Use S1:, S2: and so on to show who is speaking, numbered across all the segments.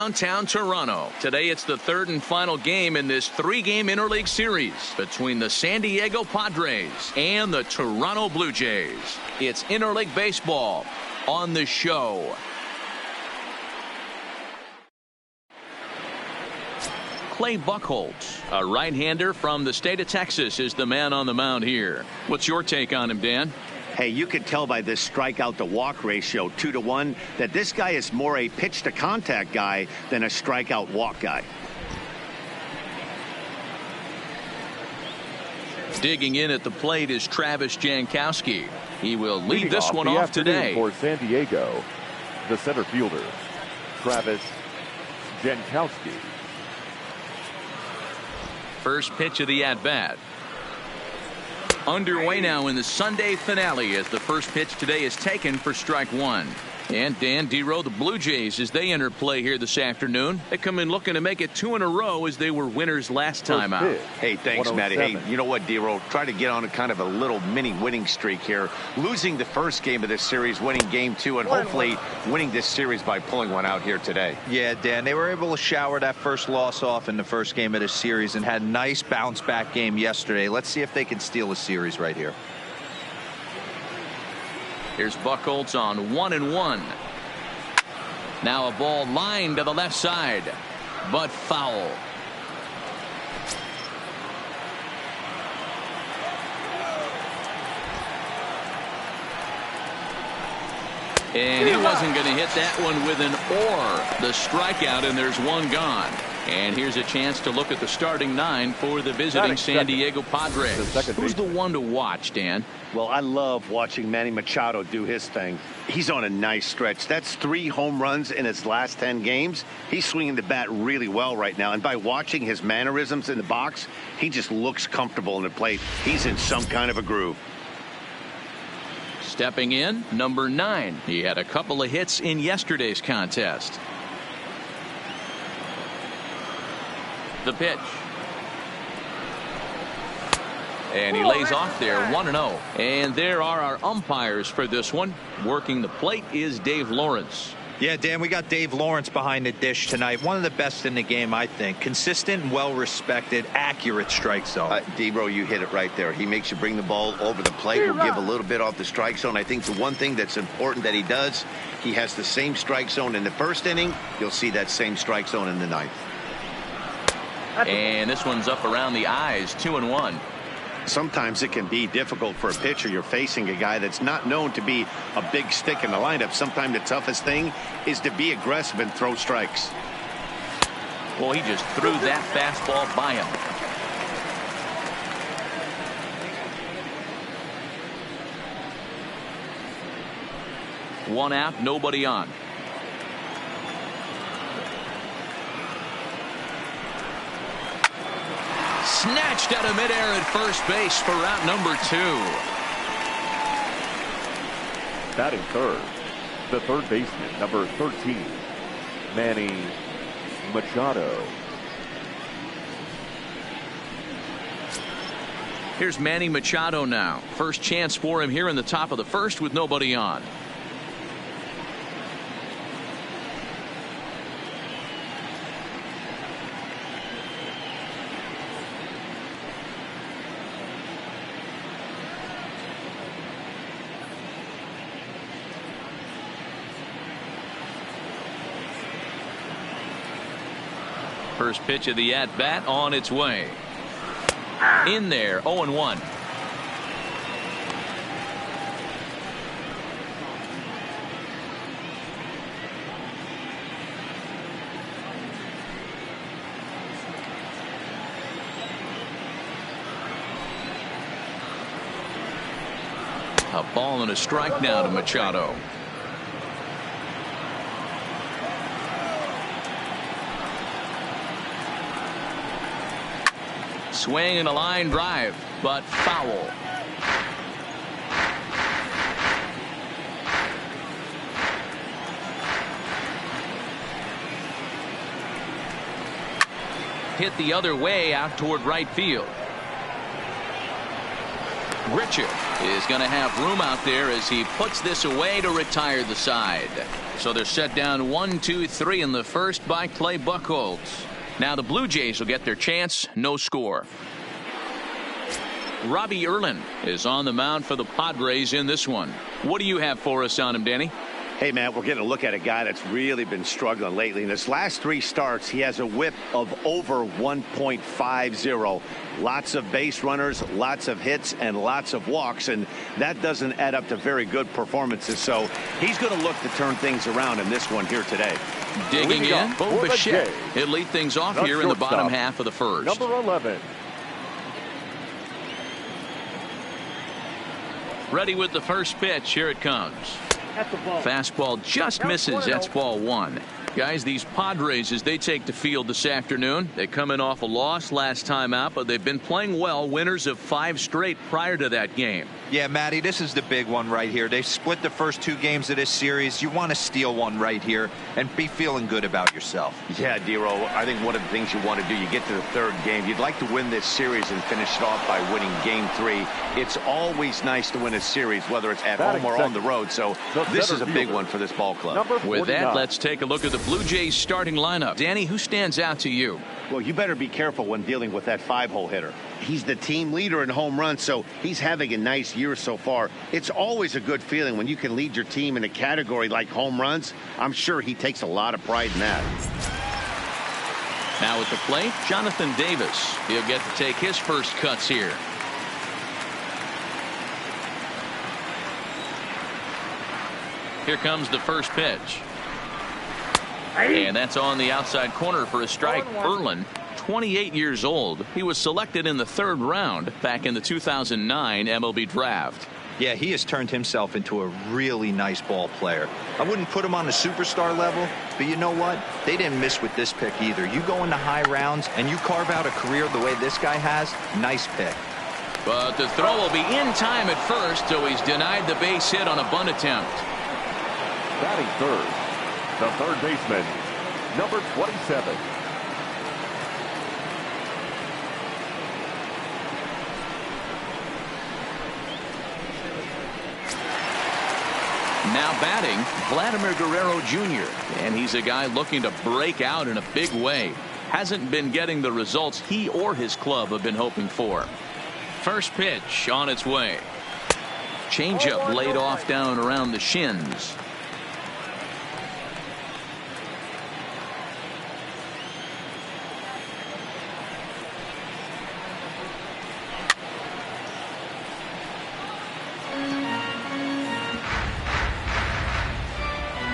S1: Downtown Toronto. Today it's the third and final game in this three-game interleague series between the San Diego Padres and the Toronto Blue Jays. It's interleague baseball on the show. Clay Buchholz, a right-hander from the state of Texas, is the man on the mound here. What's your take on him, Dan?
S2: Hey, you could tell by this strikeout to walk ratio 2-to-1 that this guy is more a pitch to contact guy than a strikeout walk guy.
S1: Digging in at the plate is Travis Jankowski. He will lead this one off today.
S3: For San Diego, the center fielder, Travis Jankowski.
S1: First pitch of the at-bat. Underway now in the Sunday finale as the first pitch today is taken for strike one. And Dan Dero, the Blue Jays, as they enter play here this afternoon, they come in looking to make it 2 in a row as they were winners last time out.
S2: Hey, thanks, Matty. Hey, you know what, Dero? Try to get on a kind of a little mini winning streak here. Losing the first game of this series, winning game 2, and hopefully winning this series by pulling one out here today.
S4: Yeah, Dan, they were able to shower that first loss off in the first game of this series and had a nice bounce back game yesterday. Let's see if they can steal a series right here.
S1: Here's Buchholz on 1-1. Now a ball lined to the left side, but foul. And he wasn't going to hit that one with an or. The strikeout, and there's one gone. And here's a chance to look at the starting 9 for the visiting San Diego Padres. Who's the one to watch, Dan?
S2: Well, I love watching Manny Machado do his thing. He's on a nice stretch. That's 3 home runs in his last 10 games. He's swinging the bat really well right now. And by watching his mannerisms in the box, he just looks comfortable in the plate. He's in some kind of a groove.
S1: Stepping in, number 9. He had a couple of hits in yesterday's contest. The pitch. And he lays off there, 1-0. And there are our umpires for this one. Working the plate is Dave Lawrence.
S4: Yeah, Dan, we got Dave Lawrence behind the dish tonight. One of the best in the game, I think. Consistent, well-respected, accurate strike zone.
S2: D-Bro, you hit it right there. He makes you bring the ball over the plate. He'll give a little bit off the strike zone. I think the one thing that's important that he does, he has the same strike zone in the first inning. You'll see that same strike zone in the ninth.
S1: And this one's up around the eyes, 2-1.
S2: Sometimes it can be difficult for a pitcher. You're facing a guy that's not known to be a big stick in the lineup. Sometimes the toughest thing is to be aggressive and throw strikes.
S1: Well, he just threw that fastball by him. One out, nobody on. Snatched out of midair at first base for out number 2.
S3: Batting third, the third baseman, number 13, Manny Machado.
S1: Here's Manny Machado now. First chance for him here in the top of the first with nobody on. First pitch of the at-bat on its way. In there, 0-1. A ball and a strike now to Machado. Swing and a line drive, but foul. Hit the other way out toward right field. GRICHUK is going to have room out there as he puts this away to retire the side. So they're set down 1-2-3 in the first by Clay Buchholz. Now the Blue Jays will get their chance. No score. Robbie Erlin is on the mound for the Padres in this one. What do you have for us on him, Danny?
S2: Hey, man, we're getting a look at a guy that's really been struggling lately. In his last 3 starts, he has a whip of over 1.50. Lots of base runners, lots of hits, and lots of walks, and that doesn't add up to very good performances. So he's going to look to turn things around in this one here today.
S1: Digging in, Bo Bichette. He'll lead things off here in the bottom half of the first.
S3: Number 11.
S1: Ready with the first pitch. Here it comes. Fastball just misses. That's ball 1. Guys, these Padres, as they take the field this afternoon, they come in off a loss last time out, but they've been playing well. Winners of 5 straight prior to that game.
S4: Yeah, Matty, this is the big one right here. They split the first 2 games of this series. You want to steal one right here and be feeling good about yourself.
S2: Yeah, Dero, I think one of the things you want to do, you get to the 3rd game, you'd like to win this series and finish it off by winning game 3. It's always nice to win a series, whether it's at home or on the road. So this is a big one for this ball club.
S1: With that, let's take a look at the Blue Jays starting lineup. Danny, who stands out to you?
S2: Well, you better be careful when dealing with that 5-hole hitter. He's the team leader in home runs, so he's having a nice year so far. It's always a good feeling when you can lead your team in a category like home runs. I'm sure he takes a lot of pride in that.
S1: Now at the plate, Jonathan Davis. He'll get to take his first cuts here. Here comes the first pitch. And that's on the outside corner for a strike. Erlin, 28 years old. He was selected in the 3rd round back in the 2009 MLB draft.
S4: Yeah, he has turned himself into a really nice ball player. I wouldn't put him on a superstar level, but you know what? They didn't miss with this pick either. You go into high rounds and you carve out a career the way this guy has, nice pick.
S1: But the throw will be in time at first, so he's denied the base hit on a bunt attempt.
S3: Batting third, the 3rd baseman, number 27.
S1: Now batting, Vladimir Guerrero Jr. And he's a guy looking to break out in a big way. Hasn't been getting the results he or his club have been hoping for. First pitch on its way. Changeup laid off down around the shins.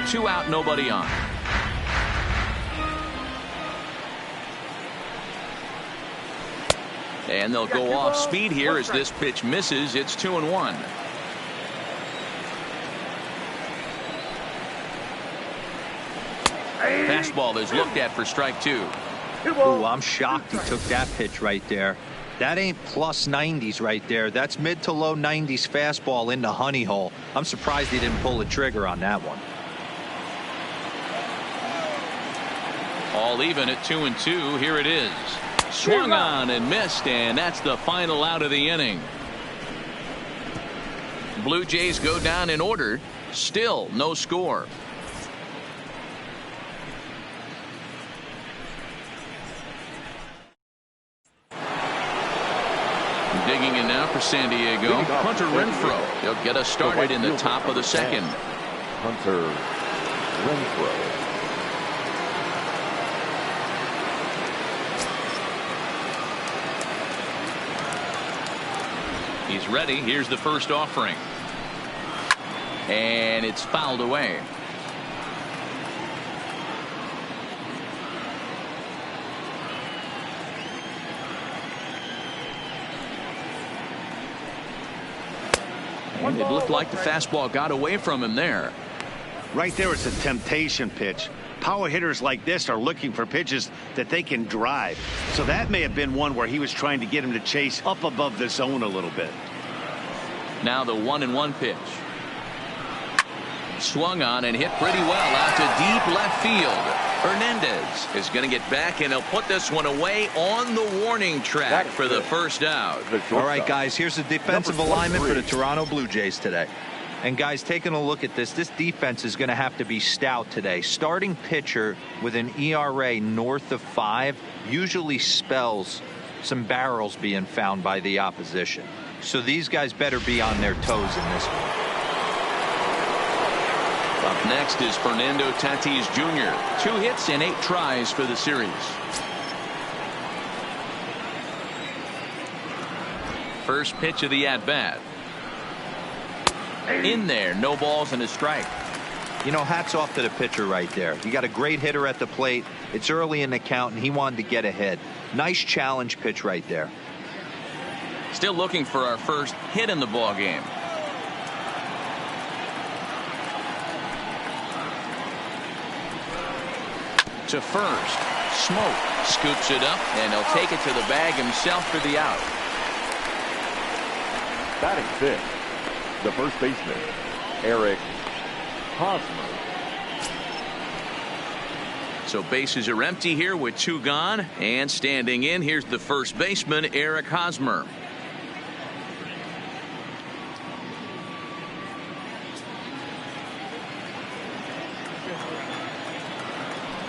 S1: Two out, nobody on. And they'll go off speed here as this pitch misses. It's 2-1. Fastball is looked at for strike 2.
S4: Ooh, I'm shocked he took that pitch right there. That ain't plus 90s right there. That's mid to low 90s fastball in the honey hole. I'm surprised he didn't pull the trigger on that one.
S1: All even at 2-2. Here it is. Swung on and missed, and that's the final out of the inning. Blue Jays go down in order. Still no score. Digging in now for San Diego, Hunter Renfroe. He'll get us started in the top of the 2nd.
S3: Hunter Renfroe.
S1: He's ready. Here's the first offering. And it's fouled away. And it looked like the fastball got away from him there.
S2: Right there, it's a temptation pitch. Power hitters like this are looking for pitches that they can drive. So that may have been one where he was trying to get him to chase up above the zone a little bit.
S1: Now the 1-1 pitch. Swung on and hit pretty well out to deep left field. Hernandez is going to get back, and he'll put this one away on the warning track for the first out.
S4: All right, guys, here's the defensive alignment for the Toronto Blue Jays today. And, guys, taking a look at this defense is going to have to be stout today. Starting pitcher with an ERA north of 5 usually spells some barrels being found by the opposition. So these guys better be on their toes in this one.
S1: Up next is Fernando Tatis Jr. 2 hits and 8 tries for the series. First pitch of the at-bat. In there, no balls and a strike.
S4: You know, hats off to the pitcher right there. You got a great hitter at the plate. It's early in the count, and he wanted to get ahead. Nice challenge pitch right there.
S1: Still looking for our first hit in the ball game. To first. Smoke scoops it up, and he'll take it to the bag himself for the out.
S3: Batting fifth, the first baseman, Eric Hosmer.
S1: So bases are empty here with 2 gone, and standing in, here's the first baseman, Eric Hosmer.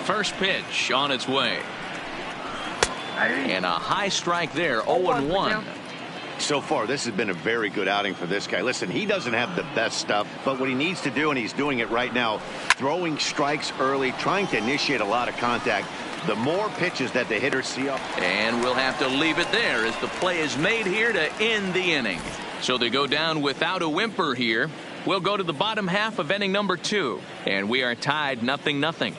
S1: First pitch on its way. And a high strike there, 0-1.
S2: So far, this has been a very good outing for this guy. Listen, he doesn't have the best stuff, but what he needs to do, and he's doing it right now, throwing strikes early, trying to initiate a lot of contact. The more pitches that the hitters see up.
S1: And we'll have to leave it there as the play is made here to end the inning. So they go down without a whimper here. We'll go to the bottom half of inning number 2, and we are tied 0-0.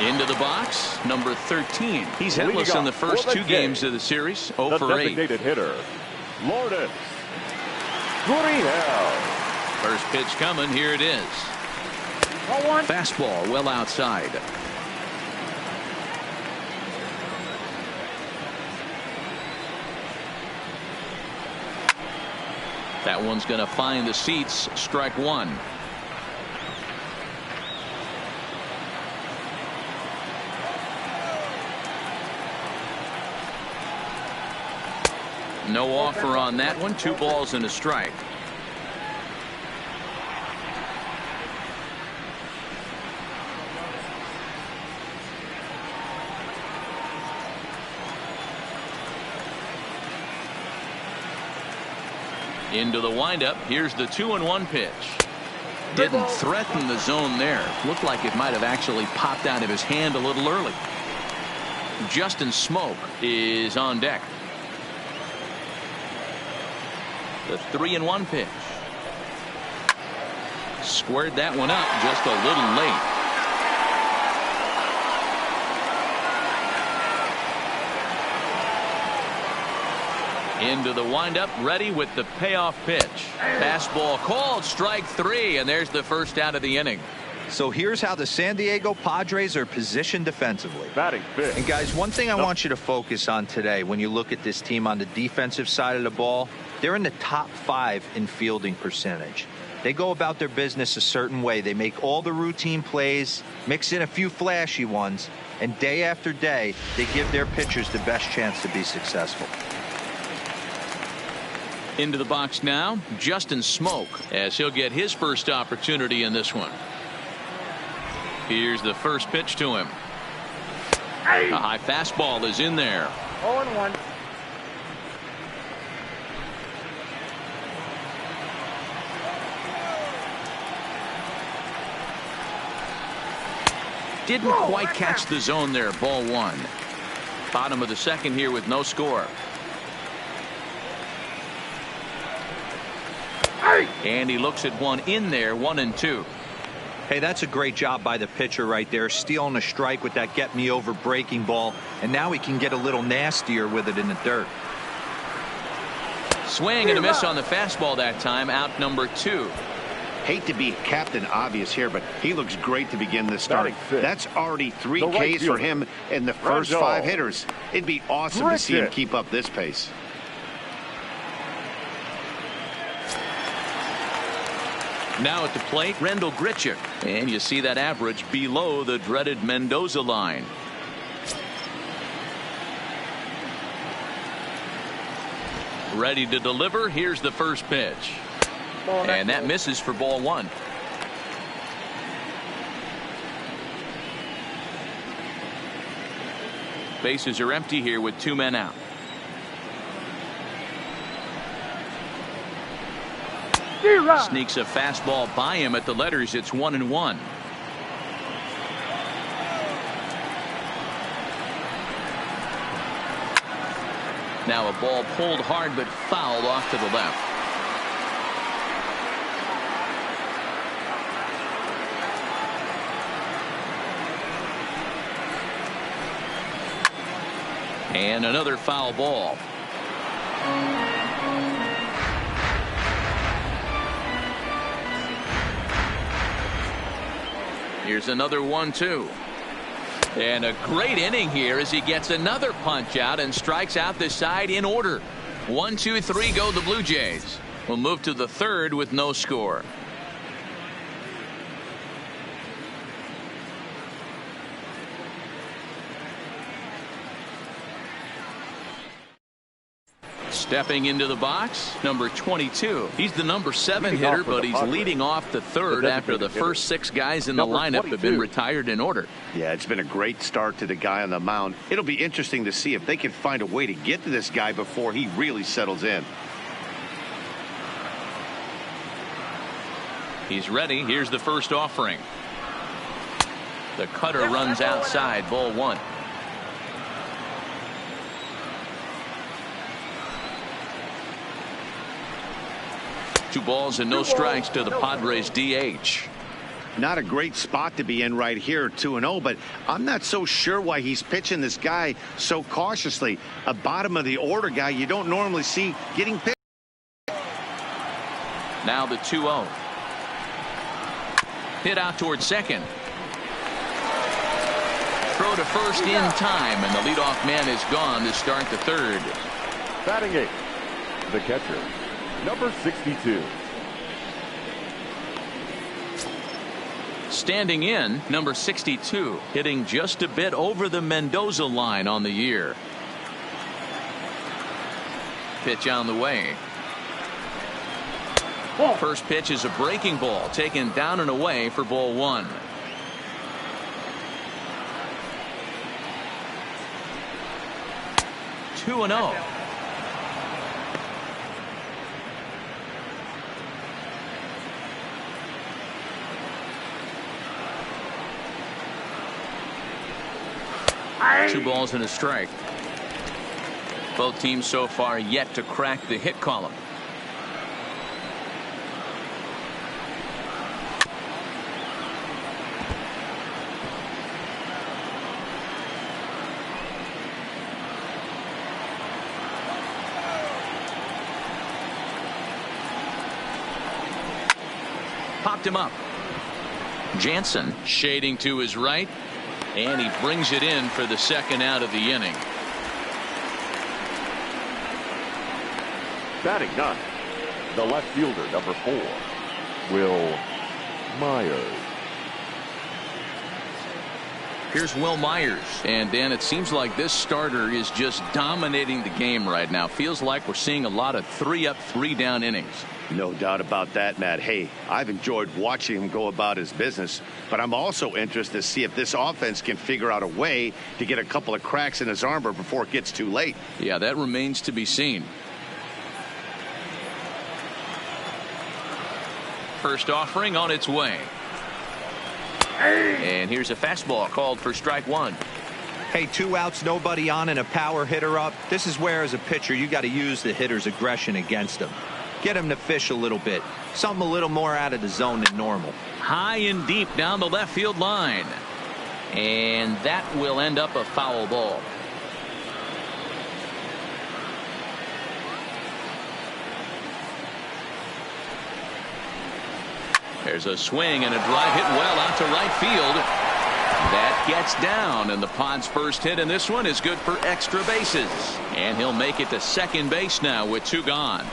S1: Into the box, number 13. He's hitless in the first 2 games of the series, 0 for 8.
S3: Designated hitter, LOURDES. GURRIEL.
S1: First pitch coming, here it is. Fastball well outside. That one's going to find the seats, strike 1. No offer on that one. 2 balls and a strike. Into the windup. Here's the 2-1 pitch. Didn't threaten the zone there. Looked like it might have actually popped out of his hand a little early. Justin Smoak is on deck. The 3-1 pitch. Squared that one up just a little late. Into the windup, ready with the payoff pitch. Fastball called, strike 3, and there's the first out of the inning.
S4: So here's how the San Diego Padres are positioned defensively.
S3: Batting fifth.
S4: And guys, one thing I want you to focus on today when you look at this team on the defensive side of the ball, they're in the top 5 in fielding percentage. They go about their business a certain way. They make all the routine plays, mix in a few flashy ones, and day after day, they give their pitchers the best chance to be successful.
S1: Into the box now, Justin Smoak, as he'll get his first opportunity in this one. Here's the first pitch to him. A high fastball is in there.
S5: 0-1.
S1: Didn't quite catch the zone there. Ball 1. Bottom of the second here with no score. And he looks at one in there, 1-2.
S4: Hey, that's a great job by the pitcher right there, stealing a strike with that get me over breaking ball, and now he can get a little nastier with it in the dirt.
S1: Swing and a miss on the fastball that time. Out number 2.
S2: Hate to be Captain Obvious here, but he looks great to begin this start. That's already 3 Ks for him in the first 5 hitters. It'd be awesome to see him keep up this pace.
S1: Now at the plate, GRICHUK. And you see that average below the dreaded Mendoza line. Ready to deliver. Here's the first pitch. And that misses for ball one. Bases are empty here with 2 men out. Sneaks a fastball by him at the letters. It's 1-1. Now a ball pulled hard but fouled off to the left. And another foul ball. Here's another 1-2. And a great inning here as he gets another punch out and strikes out the side in order. 1, 2, 3 go the Blue Jays. We'll move to the third with no score. Stepping into the box, number 22. He's the number 7 hitter, but he's leading off the third after the first 6 guys in the lineup have been retired in order.
S2: Yeah, it's been a great start to the guy on the mound. It'll be interesting to see if they can find a way to get to this guy before he really settles in.
S1: He's ready. Here's the first offering. The cutter runs outside, ball 1. Two balls and no strikes to the Padres DH.
S2: Not a great spot to be in right here, 2-0, but I'm not so sure why he's pitching this guy so cautiously. A bottom of the order guy you don't normally see getting pitched.
S1: Now the 2-0. Hit out towards second. Throw to first in time, and the leadoff man is gone to start the third.
S3: Batting 8, the catcher, number 62.
S1: Standing in, number 62, hitting just a bit over the Mendoza line on the year. Pitch on the way. First pitch is a breaking ball, taken down and away for ball 1. Two and 0. Two balls and a strike. Both teams so far yet to crack the hit column. Popped him up. Jansen shading to his right. And he brings it in for the second out of the inning.
S3: Batting 9, the left fielder, number 4, Will Myers.
S1: Here's Will Myers. And Dan, it seems like this starter is just dominating the game right now. Feels like we're seeing a lot of 3-up, 3-down innings.
S2: No doubt about that, Matt. Hey, I've enjoyed watching him go about his business, but I'm also interested to see if this offense can figure out a way to get a couple of cracks in his armor before it gets too late.
S1: Yeah, that remains to be seen. First offering on its way. And here's a fastball called for strike 1.
S4: Hey, 2 outs, nobody on, and a power hitter up. This is where, as a pitcher, you got to use the hitter's aggression against him. Get him to fish a little bit. Something a little more out of the zone than normal.
S1: High and deep down the left field line. And that will end up a foul ball. There's a swing and a drive hit well out to right field. That gets down, and the Pod's first hit in this one is good for extra bases. And he'll make it to second base now with 2 gone.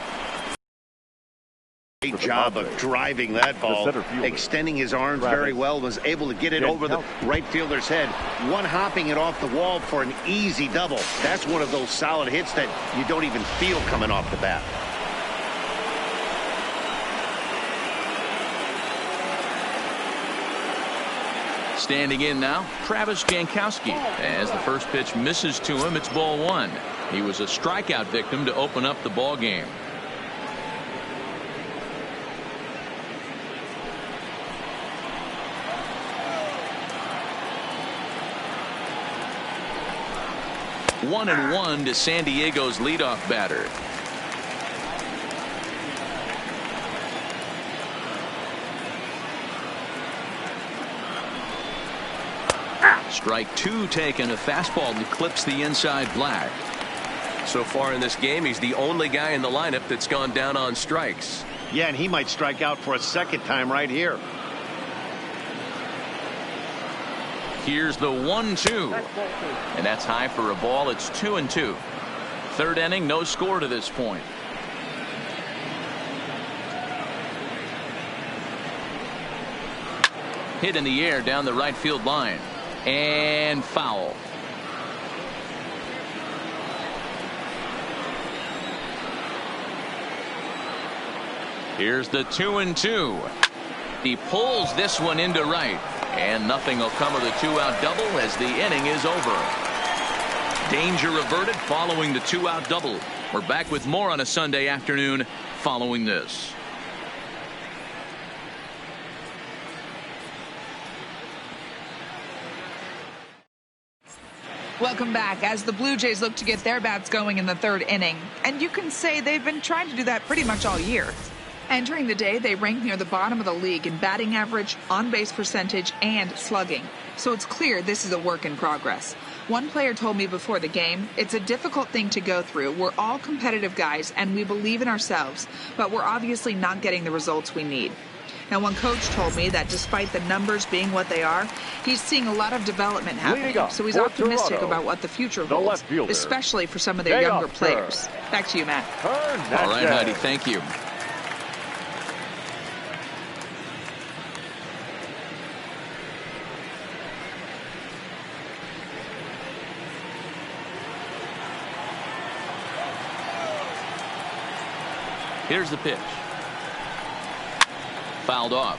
S2: Great job of driving that ball, extending his arms very well, was able to get it over the right fielder's head, one hopping it off the wall for an easy double. That's one of those solid hits that you don't even feel coming off the bat.
S1: Standing in now, Travis Jankowski. As the first pitch misses to him, it's ball one. He was a strikeout victim to open up the ball game. One and one to San Diego's leadoff batter. Strike two taken. A fastball that clips the inside black.
S5: So far in this game, he's the only guy in the lineup that's gone down on strikes.
S2: Yeah, and he might strike out for a second time right here.
S1: Here's the 1-2. And that's high for a ball. It's 2-2. Third inning, no score to this point. Hit in the air down the right field line. And foul. Here's the 2-2. He pulls this one into right. And nothing will come of the two-out double as the inning is over. Danger averted following the two-out double. We're back with more on a Sunday afternoon following this.
S6: Welcome back as the Blue Jays look to get their bats going in the third inning. And you can say they've been trying to do that pretty much all year. Entering the day, they rank near the bottom of the league in batting average, on-base percentage, and slugging. So it's clear this is a work in progress. One player told me before the game, it's a difficult thing to go through. We're all competitive guys, and we believe in ourselves, but we're obviously not getting the results we need. Now, one coach told me that despite the numbers being what they are, he's seeing a lot of development happening. So he's optimistic about what the future holds, especially for some of their younger players. Back to you, Matt.
S1: All right, Heidi, thank you. Here's the pitch. Fouled off.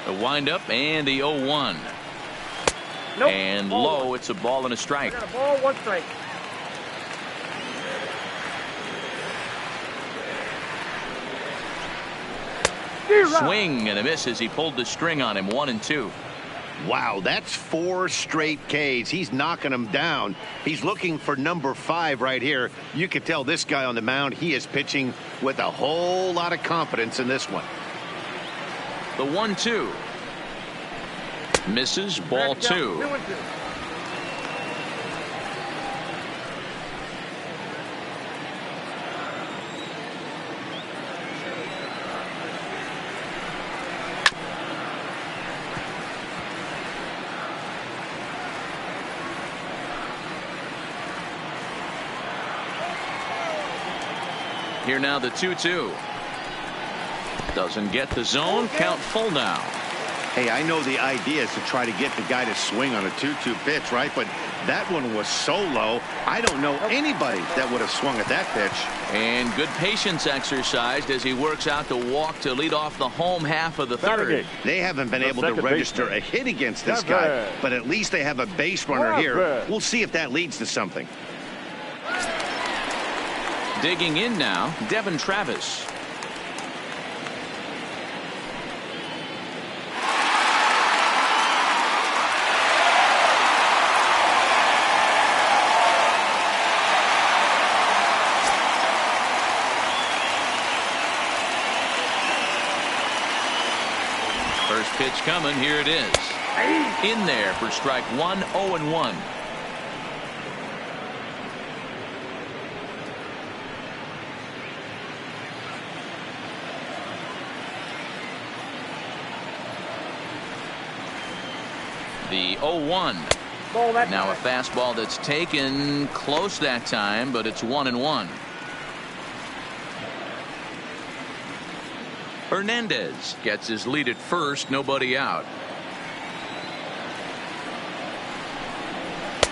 S1: The windup and the 0-1. Nope. And low, it's a ball and a strike.
S7: Got a ball, one strike.
S1: Swing and a miss as he pulled the string on him. 1-2.
S2: Wow, that's 4 straight Ks. He's knocking them down. He's looking for number 5 right here. You can tell this guy on the mound, he is pitching with a whole lot of confidence in this one.
S1: The 1-2. Misses, ball 2. Here now the 2-2. Doesn't get the zone. Count full now.
S2: Hey, I know the idea is to try to get the guy to swing on a 2-2 pitch, right? But that one was so low, I don't know anybody that would have swung at that pitch.
S1: And good patience exercised as he works out the walk to lead off the home half of the third.
S2: They haven't been able to register a hit against this guy, but at least they have a base runner here. We'll see if that leads to something.
S1: Digging in now, Devin Travis. First pitch coming. Here it is. In there for strike 1, 0-1. The 0-1. Now a fastball that's taken close that time, but it's 1-1. Hernandez gets his lead at first, nobody out.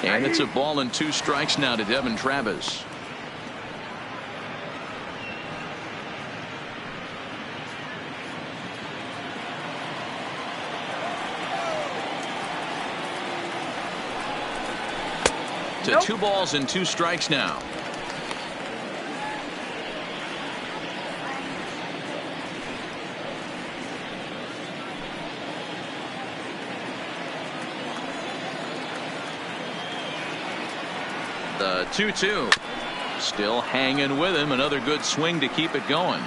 S1: And it's a ball and 2 strikes now to Devin Travis. To 2 balls and 2 strikes now. The 2-2. Still hanging with him. Another good swing to keep it going.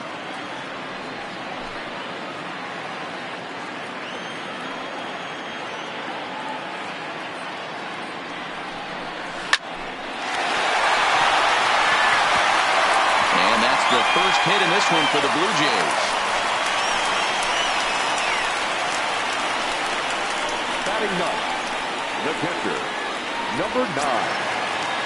S1: The first hit in this one for the Blue Jays.
S3: Batting ninth, the pitcher, number 9.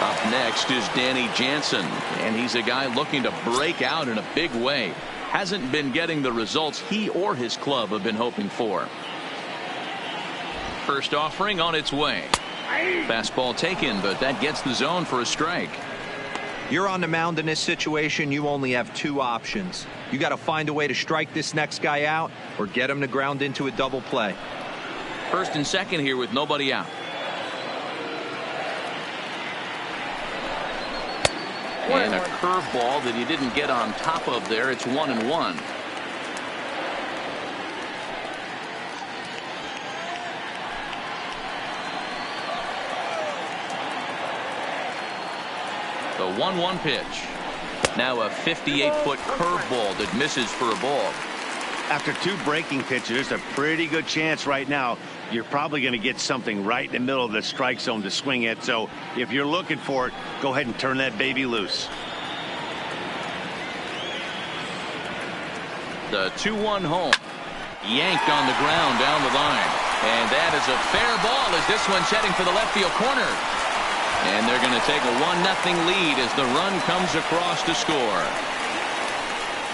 S1: Up next is Danny Jansen, and he's a guy looking to break out in a big way. Hasn't been getting the results he or his club have been hoping for. First offering on its way. Fastball taken, but that gets the zone for a strike.
S4: You're on the mound in this situation. You only have 2 options. You got to find a way to strike this next guy out or get him to ground into a double play.
S1: First and second here with nobody out. And a curveball that he didn't get on top of there. It's 1-1. The 1-1 pitch. Now a 58-foot curveball that misses for a ball.
S2: After 2 breaking pitches, there's a pretty good chance right now you're probably going to get something right in the middle of the strike zone to swing at. So if you're looking for it, go ahead and turn that baby loose.
S1: The 2-1 home. Yanked on the ground down the line. And that is a fair ball as this one's heading for the left field corner. And they're going to take a 1-0 lead as the run comes across to score.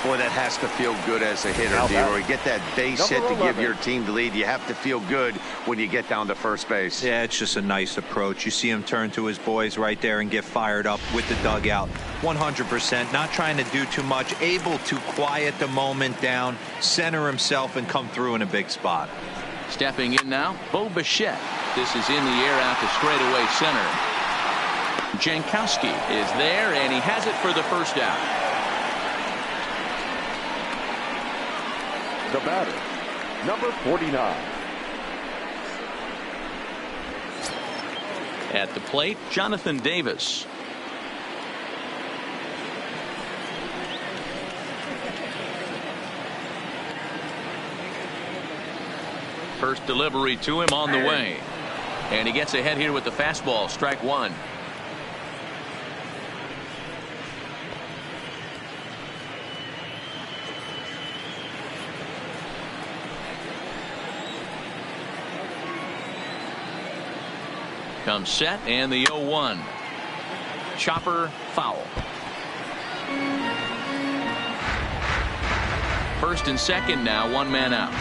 S2: Boy, that has to feel good as a hitter, D-Roy. Get that base hit to give your team the lead. You have to feel good when you get down to first base.
S4: Yeah, it's just a nice approach. You see him turn to his boys right there and get fired up with the dugout. 100%, not trying to do too much, able to quiet the moment down, center himself, and come through in a big spot.
S1: Stepping in now, Bo Bichette. This is in the air out to straightaway center. Jankowski is there, and he has it for the first out.
S3: The batter, number 49.
S1: At the plate, Jonathan Davis. First delivery to him on the way. And he gets ahead here with the fastball, strike 1. Comes set and the 0-1. Chopper foul. First and second now, 1 man out.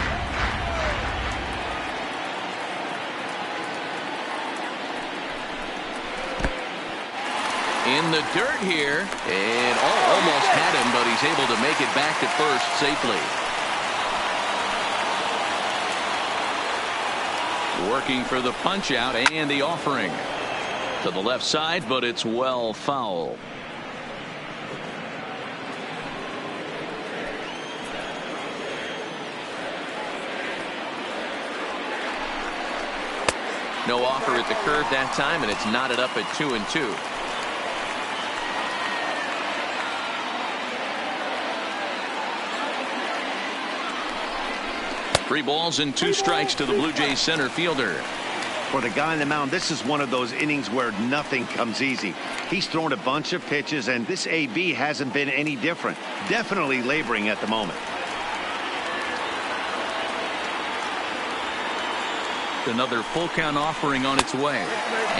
S1: In the dirt here, and almost had him, but he's able to make it back to first safely. Working for the punch out and the offering to the left side, but it's well foul. No offer at the curve that time, and it's knotted up at 2-2. Three balls and 2 strikes to the Blue Jays center fielder.
S2: For the guy on the mound, this is one of those innings where nothing comes easy. He's thrown a bunch of pitches, and this AB hasn't been any different. Definitely laboring at the moment.
S1: another full count offering on its way.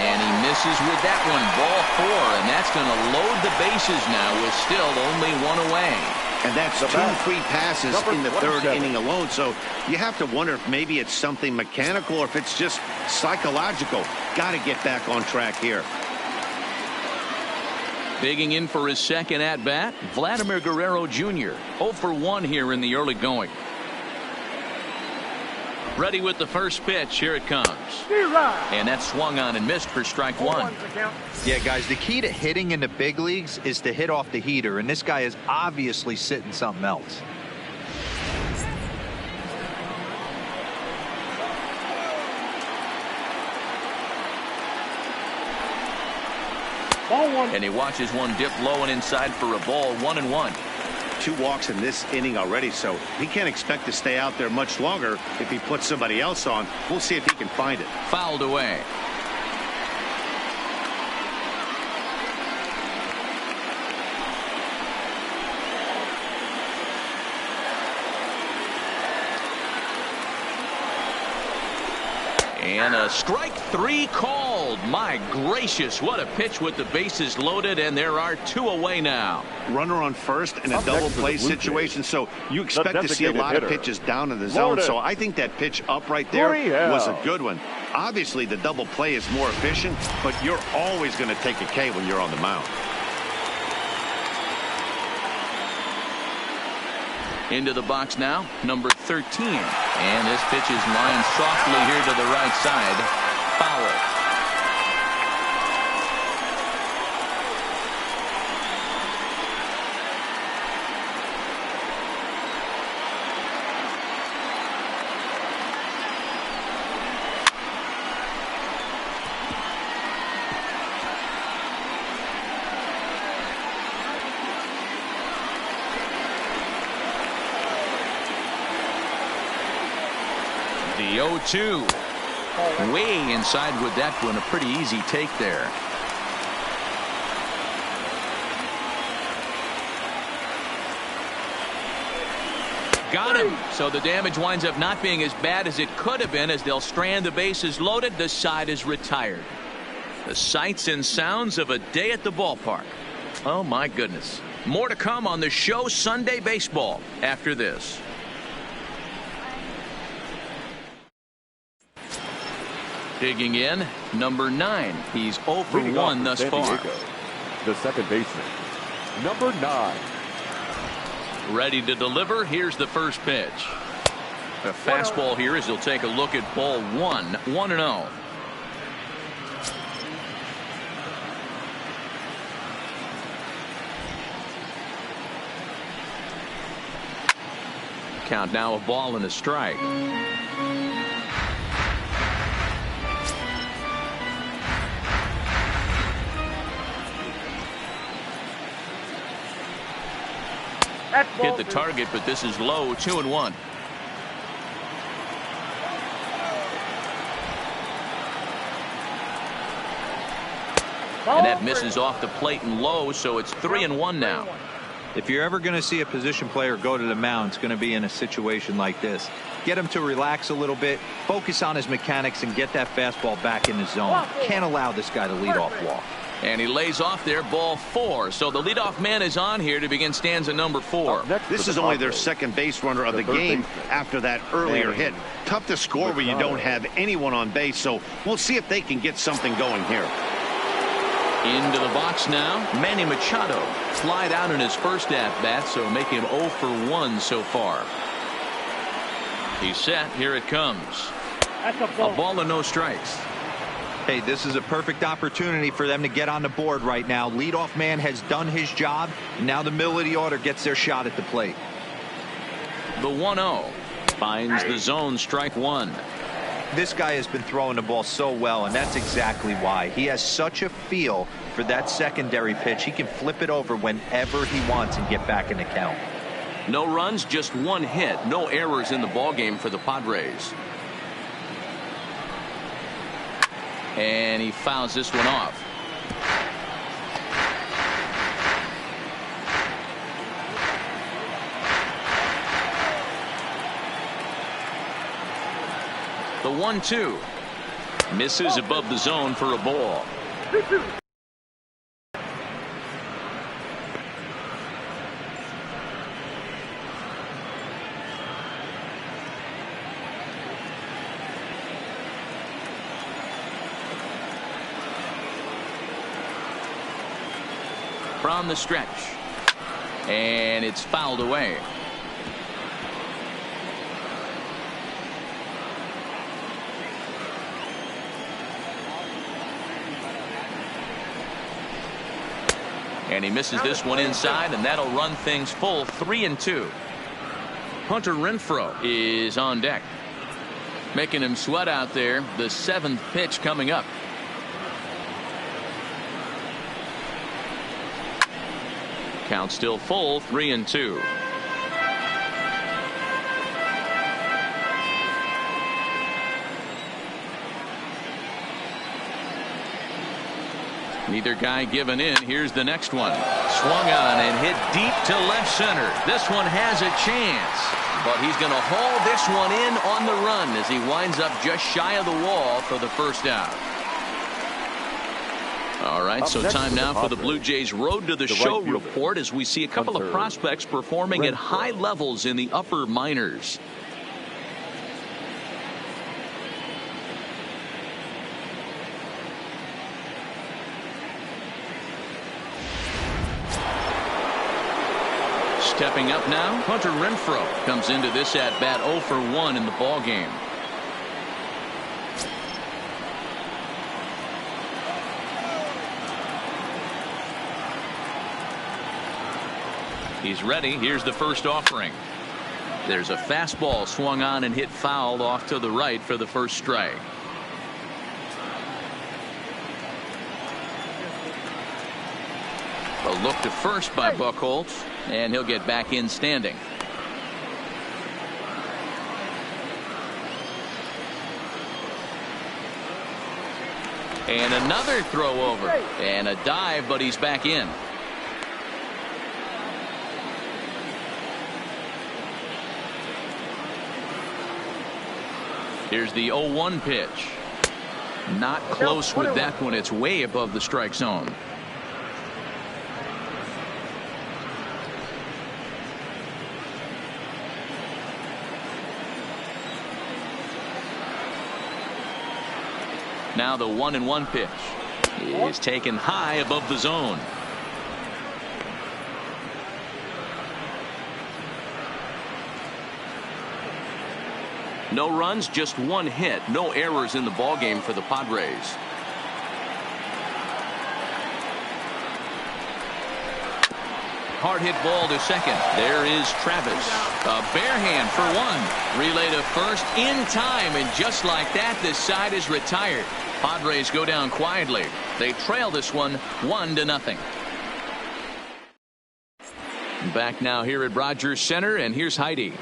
S1: And he misses with that one. Ball 4, and that's going to load the bases now with still only one away.
S2: And that's 2 free passes in the 3rd inning alone. So you have to wonder if maybe it's something mechanical or if it's just psychological. Got to get back on track here.
S1: Digging in for his second at-bat, Vladimir Guerrero Jr. 0 for 1 here in the early going. Ready with the first pitch. Here it comes. And that's swung on and missed for strike 1.
S4: Yeah, guys, the key to hitting in the big leagues is to hit off the heater, and this guy is obviously sitting something else.
S1: And he watches one dip low and inside for a ball. 1-1.
S2: 2 walks in this inning already, so he can't expect to stay out there much longer if he puts somebody else on. We'll see if he can find it.
S1: Fouled away. And a strike 3 called. My gracious, what a pitch with the bases loaded, and there are 2 away now.
S2: Runner on first in a double play situation, so you expect to see a lot of pitches down in the zone. So I think that pitch up right there was a good one. Obviously, the double play is more efficient, but you're always going to take a K when you're on the mound.
S1: Into the box now, number 13. And this pitch is lined softly here to the right side. Foul. The 0-2. Way inside with that one. A pretty easy take there. Got him. So the damage winds up not being as bad as it could have been as they'll strand the bases loaded. The side is retired. The sights and sounds of a day at the ballpark. Oh, my goodness. More to come on the show Sunday Baseball after this. Digging in, number 9. He's 0 for 1 thus far.
S3: The second baseman, number 9.
S1: Ready to deliver. Here's the first pitch. A fastball here as he'll take a look at ball 1. 1-0. Count now, a ball and a strike. Hit the target, but this is low. 2-1. And that misses off the plate and low, so it's 3-1 now.
S4: If you're ever going to see a position player go to the mound, it's going to be in a situation like this. Get him to relax a little bit, focus on his mechanics, and get that fastball back in the zone. Can't allow this guy to lead off walk.
S1: And he lays off there, ball 4. So the leadoff man is on here to begin stanza number 4.
S2: This is only their second base runner of the game after that earlier hit. Tough to score when you don't have anyone on base, so we'll see if they can get something going here.
S1: Into the box now, Manny Machado. Slide out in his first at-bat, so make him 0 for 1 so far. He's set. Here it comes. A ball and no strikes.
S4: Hey, this is a perfect opportunity for them to get on the board right now. Leadoff man has done his job, and now the middle of the order gets their shot at the plate.
S1: The 1-0 finds the zone, strike 1.
S4: This guy has been throwing the ball so well, and that's exactly why. He has such a feel for that secondary pitch. He can flip it over whenever he wants and get back in the count.
S1: No runs, just 1 hit. No errors in the ballgame for the Padres. And he fouls this one off. The 1-2. Misses above the zone for a ball. From the stretch. And it's fouled away. And he misses this one inside, and that'll run things full 3-2. Hunter Renfroe is on deck. Making him sweat out there. The 7th pitch coming up. Count still full, 3-2. Neither guy giving in. Here's the next one. Swung on and hit deep to left center. This one has a chance, but he's going to haul this one in on the run as he winds up just shy of the wall for the first out. All right, so time now for the Blue Jays Road to the Show report as we see a couple of prospects performing at high levels in the upper minors. Stepping up now, Hunter Renfroe comes into this at-bat 0 for 1 in the ballgame. He's ready. Here's the first offering. There's a fastball swung on and hit foul off to the right for the first strike. A look to first by Buchholz, and he'll get back in standing. And another throw over and a dive, but he's back in. Here's the 0-1 pitch. Not close with that one. It's way above the strike zone. Now the 1-1 pitch is taken high above the zone. No runs, just one hit. No errors in the ballgame for the Padres. Hard hit ball to second. There is Travis. A bare hand for one. Relay to first in time, and just like that, this side is retired. Padres go down quietly. They trail this one 1-0. Back now here at Rogers Center, and here's Heidi.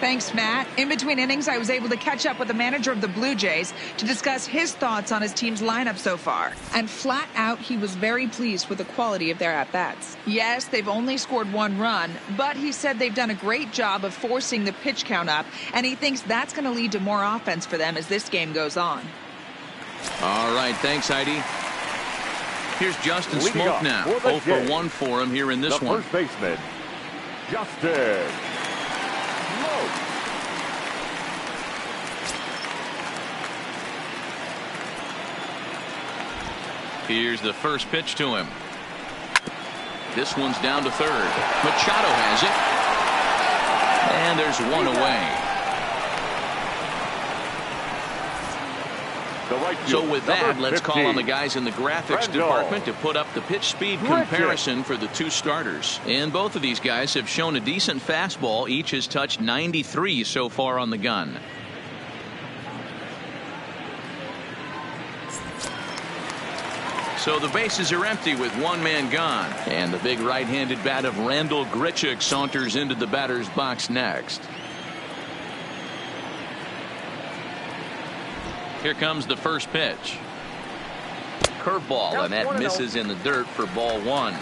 S6: Thanks, Matt. In between innings, I was able to catch up with the manager of the Blue Jays to discuss his thoughts on his team's lineup so far. And flat out, he was very pleased with the quality of their at-bats. Yes, they've only scored 1 run, but he said they've done a great job of forcing the pitch count up, and he thinks that's going to lead to more offense for them as this game goes on.
S1: All right, thanks, Heidi. Here's Justin Smoke now. 0 for 1 for him here in this one.
S3: First baseman, Justin.
S1: Here's the first pitch to him. This one's down to third. Machado has it. And there's one away. So with that, let's call on the guys in the graphics department to put up the pitch speed comparison for the two starters. And both of these guys have shown a decent fastball. Each has touched 93 so far on the gun. So the bases are empty with one man gone. And the big right-handed bat of Randal GRICHUK saunters into the batter's box next. Here comes the first pitch. Curveball, and that misses in the dirt for ball 1.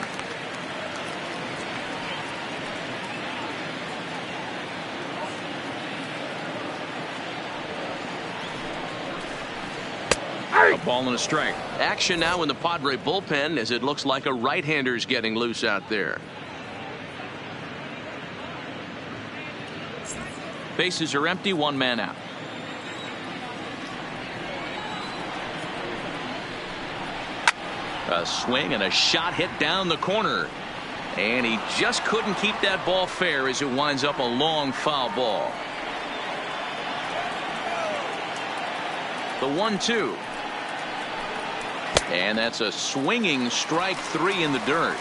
S1: Ball and a strike.
S5: Action now in the Padre bullpen as it looks like a right-hander's getting loose out there.
S1: Bases are empty, one man out. A swing and a shot hit down the corner. And he just couldn't keep that ball fair as it winds up a long foul ball. The 1-2. And that's a swinging strike three in the dirt.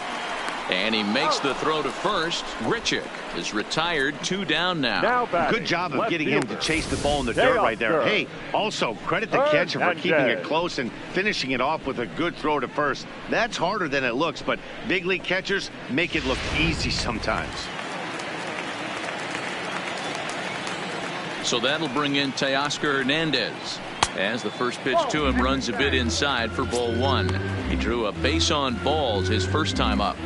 S1: And he makes the throw to first. GRICHUK is retired, 2 down now.
S2: Good job of getting him to chase the ball in the dirt right there. Hey, also credit the catcher for keeping it close and finishing it off with a good throw to first. That's harder than it looks, but big league catchers make it look easy sometimes.
S1: So that'll bring in TEOSCAR Hernandez. As the first pitch to him runs a bit inside for ball 1. He drew a base on balls his first time up.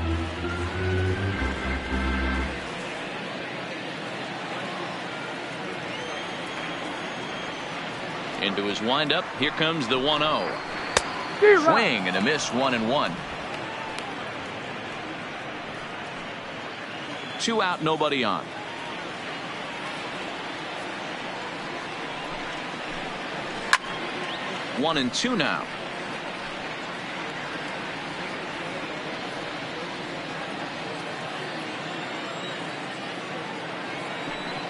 S1: Into his windup. Here comes the 1-0. Swing and a miss, 1-1. 2 out, nobody on. One and 2 now.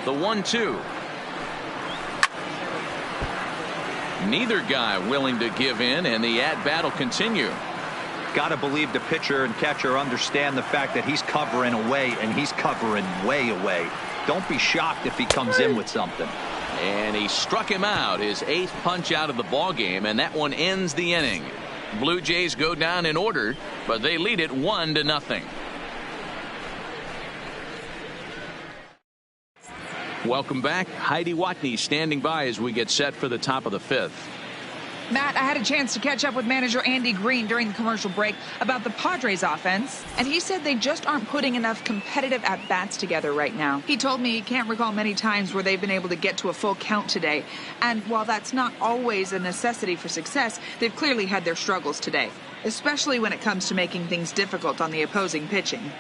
S1: The 1-2. Neither guy willing to give in, and the at-bat will continue.
S4: Got to believe the pitcher and catcher understand the fact that he's covering away, and he's covering way away. Don't be shocked if he comes in with something.
S1: And he struck him out, his 8th punch out of the ball game, and that one ends the inning. Blue Jays go down in order, but they lead it 1-0. Welcome back. Heidi Watney standing by as we get set for the top of the 5th.
S6: Matt, I had a chance to catch up with manager Andy Green during the commercial break about the Padres offense, and he said they just aren't putting enough competitive at-bats together right now. He told me he can't recall many times where they've been able to get to a full count today, and while that's not always a necessity for success, they've clearly had their struggles today, especially when it comes to making things difficult on the opposing pitching.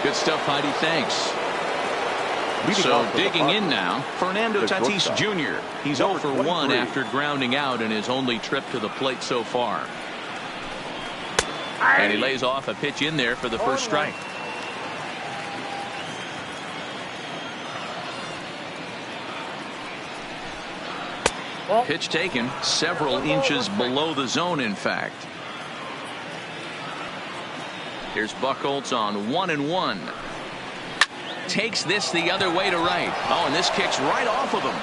S1: Good stuff, Heidi. Thanks. So digging in now, Fernando Tatis Jr. He's 0 for 1 after grounding out in his only trip to the plate so far. And he lays off a pitch in there for the first strike. Pitch taken several inches below the zone, in fact. Here's Buchholz on 1-1. Takes this the other way to right. Oh, and this kicks right off of him.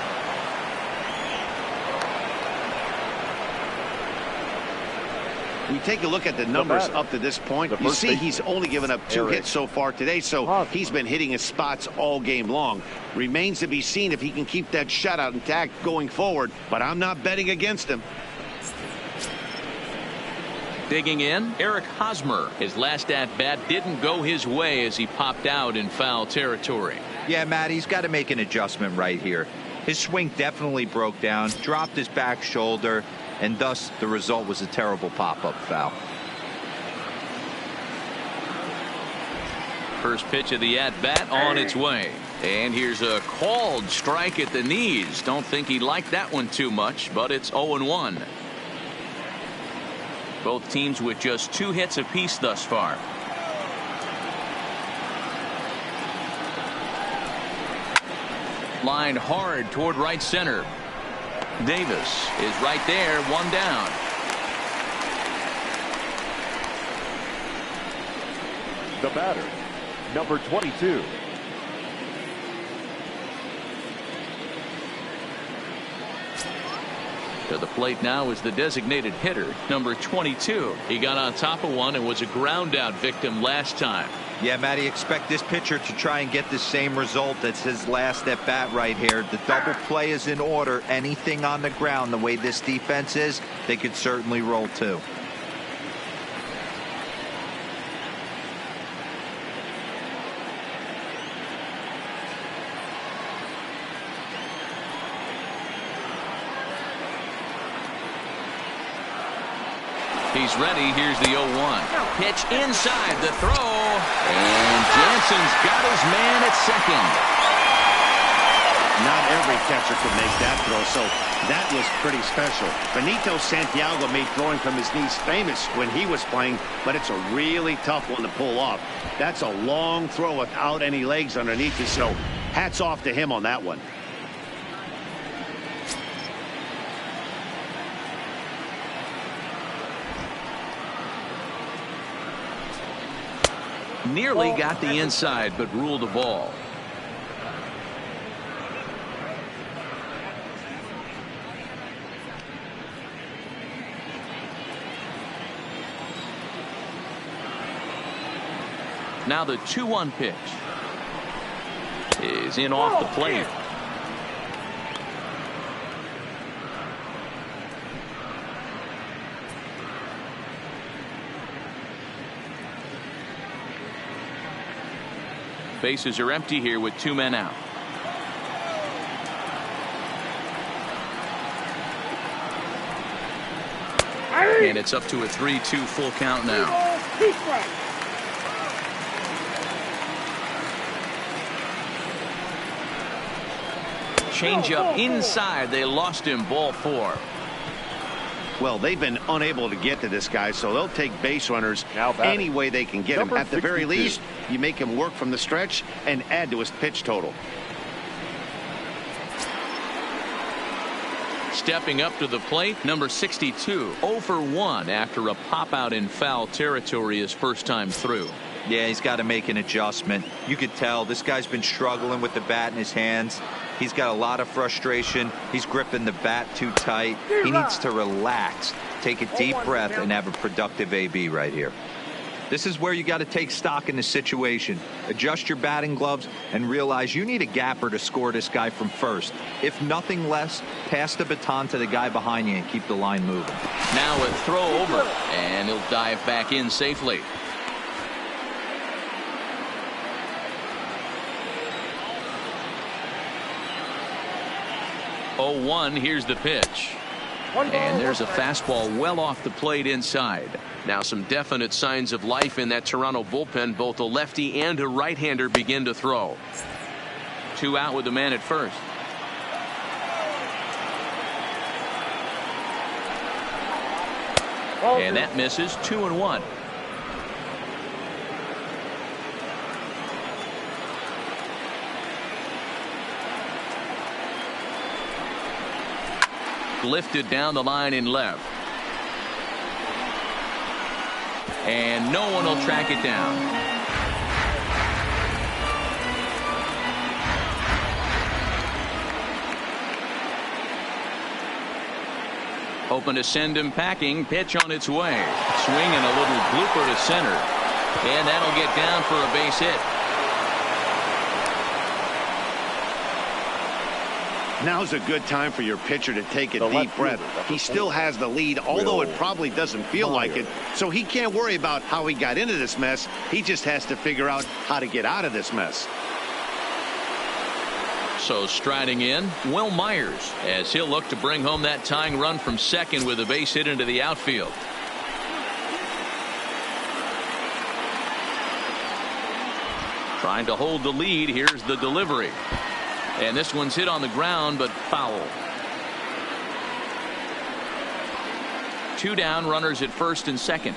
S2: We take a look at the numbers up to this point. You see he's only given up 2 hits so far today, so he's been hitting his spots all game long. Remains to be seen if he can keep that shutout intact going forward, but I'm not betting against him.
S1: Digging in, Eric Hosmer. His last at-bat didn't go his way as he popped out in foul territory.
S4: Yeah, Matt, he's got to make an adjustment right here. His swing definitely broke down, dropped his back shoulder, and thus the result was a terrible pop-up foul.
S1: First pitch of the at-bat on its way. And here's a called strike at the knees. Don't think he liked that one too much, but it's 0-1. Both teams with just 2 hits apiece thus far. Lined hard toward right center. Davis is right there, 1 down.
S3: The batter, number 22.
S1: To the plate now is the designated hitter, number 22. He got on top of one and was a ground out victim last time.
S4: Yeah, Matty, expect this pitcher to try and get the same result as his last at bat right here. The double play is in order. Anything on the ground, the way this defense is, they could certainly roll too.
S1: He's ready. Here's the 0-1. Pitch inside the throw. And Jansen's got his man at second.
S2: Not every catcher could make that throw, so that was pretty special. Benito Santiago made throwing from his knees famous when he was playing, but it's a really tough one to pull off. That's a long throw without any legs underneath it, so hats off to him on that one.
S1: Nearly got the inside, but ruled a ball. Now the 2-1 pitch is in off the plate. Bases are empty here with 2 men out. And it's up to a 3-2 full count now. Change up inside. They lost him. Ball 4.
S2: Well, they've been unable to get to this guy, so they'll take base runners any way they can get him. At the very least, you make him work from the stretch and add to his pitch total.
S1: Stepping up to the plate, number 62, 0 for 1 after a pop out in foul territory his first time through.
S4: Yeah, he's got to make an adjustment. You could tell this guy's been struggling with the bat in his hands. He's got a lot of frustration. He's gripping the bat too tight. He needs to relax, take a deep breath, and have a productive AB right here. This is where you got to take stock in the situation. Adjust your batting gloves and realize you need a gapper to score this guy from first. If nothing less, pass the baton to the guy behind you and keep the line moving.
S1: Now a throw over, and he'll dive back in safely. Oh, 1, here's the pitch. And there's a fastball well off the plate inside. Now some definite signs of life in that Toronto bullpen. Both a lefty and a right-hander begin to throw. 2 out with the man at first. And that misses. 2-1. Lifted down the line in left. And no one will track it down. Hoping to send him packing. Pitch on its way. Swing and a little blooper to center. And that'll get down for a base hit.
S2: Now's a good time for your pitcher to take a deep breath. He still has the lead, although it probably doesn't feel like it. So he can't worry about how he got into this mess. He just has to figure out how to get out of this mess.
S1: So striding in, Will Myers, as he'll look to bring home that tying run from second with a base hit into the outfield. Trying to hold the lead. Here's the delivery. And this one's hit on the ground, but foul. 2 down, runners at first and second.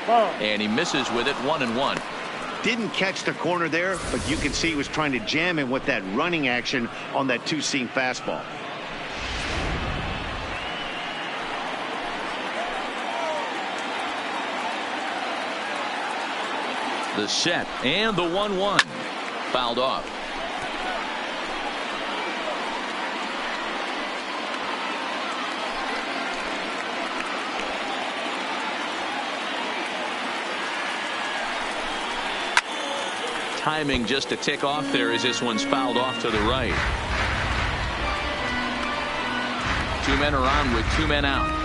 S1: And he misses with it. 1-1.
S2: Didn't catch the corner there, but you can see he was trying to jam him with that running action on that 2-seam fastball.
S1: The set and the 1-1. Fouled off. Timing just a tick off there as this one's fouled off to the right. 2 men are on with 2 men out.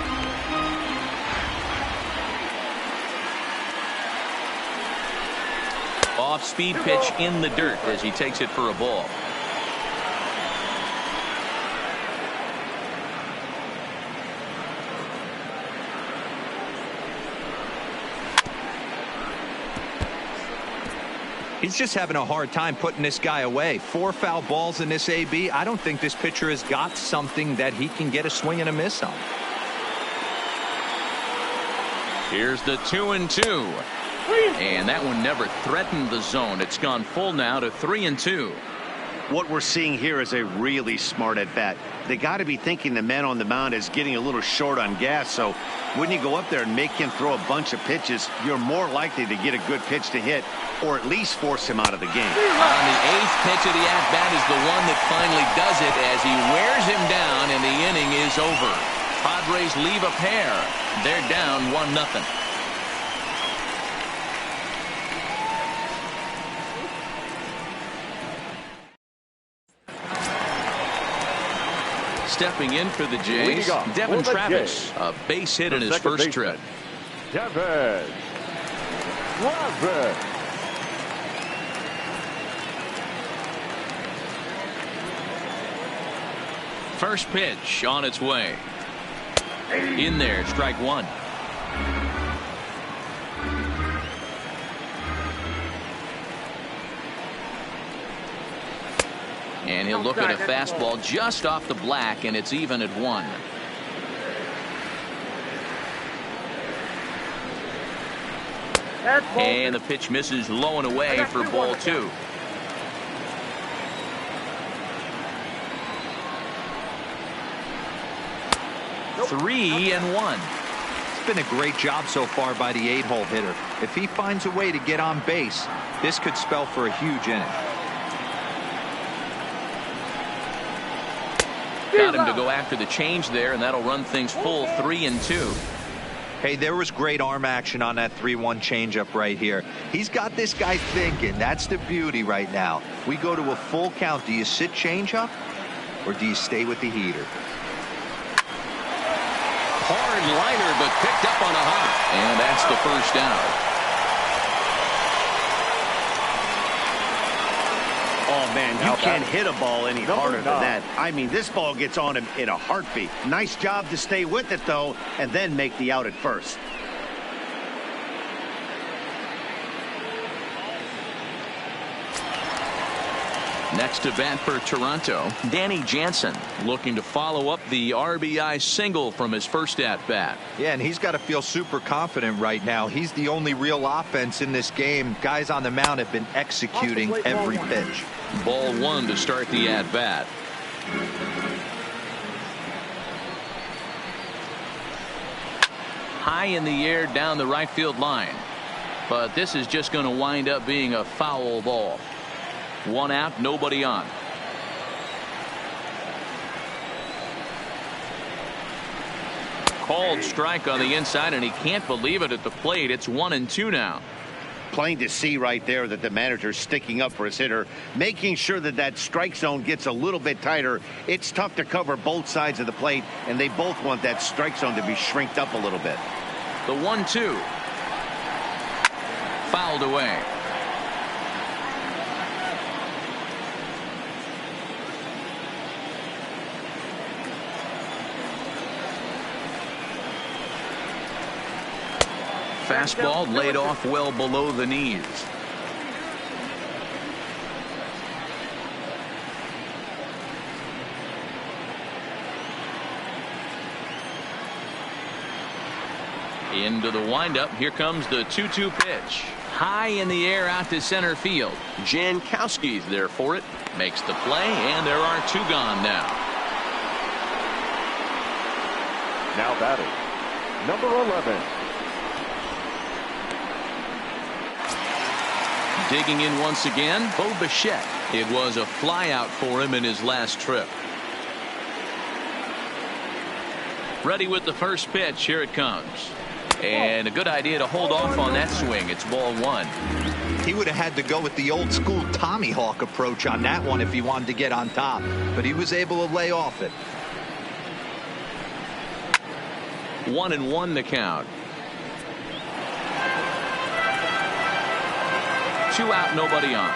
S1: Off-speed pitch in the dirt as he takes it for a ball.
S4: He's just having a hard time putting this guy away. 4 foul balls in this AB. I don't think this pitcher has got something that he can get a swing and a miss on.
S1: Here's the 2-2. And that one never threatened the zone. It's gone full now to 3-2.
S2: What we're seeing here is a really smart at bat. They got to be thinking the man on the mound is getting a little short on gas. So when you go up there and make him throw a bunch of pitches, you're more likely to get a good pitch to hit or at least force him out of the game.
S1: On the 8th pitch of the at-bat is the one that finally does it as he wears him down and the inning is over. Padres leave a pair. They're down 1-0. Stepping in for the Jays, Devin Travis, a base hit in his first trip.
S3: Devin Travis.
S1: First pitch on its way. In there, strike one. And he'll look at a fastball just off the black, and it's even at 1. And the pitch misses low and away for ball 2. Nope. 3-1.
S4: It's been a great job so far by the 8-hole hitter. If he finds a way to get on base, this could spell for a huge inning.
S1: Got him to go after the change there, and that'll run things full 3-2.
S4: Hey, there was great arm action on that 3-1 changeup right here. He's got this guy thinking. That's the beauty right now. We go to a full count. Do you sit changeup or do you stay with the heater?
S1: Hard liner, but picked up on a hop, and that's the first out.
S2: Oh, man, you can't hit a ball any harder than that. I mean, this ball gets on him in a heartbeat. Nice job to stay with it, though, and then make the out at first.
S1: Next to bat for Toronto, Danny Jansen, looking to follow up the RBI single from his first at-bat.
S4: Yeah, and he's got to feel super confident right now. He's the only real offense in this game. Guys on the mound have been executing every pitch.
S1: Ball 1 to start the at-bat. High in the air down the right field line. But this is just going to wind up being a foul ball. 1 out, nobody on. Called strike on the inside, and he can't believe it at the plate. It's 1-2 now.
S2: Plain to see right there that the manager's sticking up for his hitter, making sure that that strike zone gets a little bit tighter. It's tough to cover both sides of the plate, and they both want that strike zone to be shrinked up a little bit.
S1: The 1-2. Fouled away. Fastball laid off well below the knees. Into the windup. Here comes the 2-2 pitch. High in the air out to center field. Jankowski's there for it. Makes the play, and there are 2 gone now.
S3: Now batting, number 11.
S1: Digging in once again, Bo Bichette. It was a flyout for him in his last trip. Ready with the first pitch. Here it comes. And a good idea to hold off on that swing. It's ball 1.
S4: He would have had to go with the old school Tommy Hawk approach on that one if he wanted to get on top. But he was able to lay off it.
S1: 1-1 the count. 2 out, nobody on.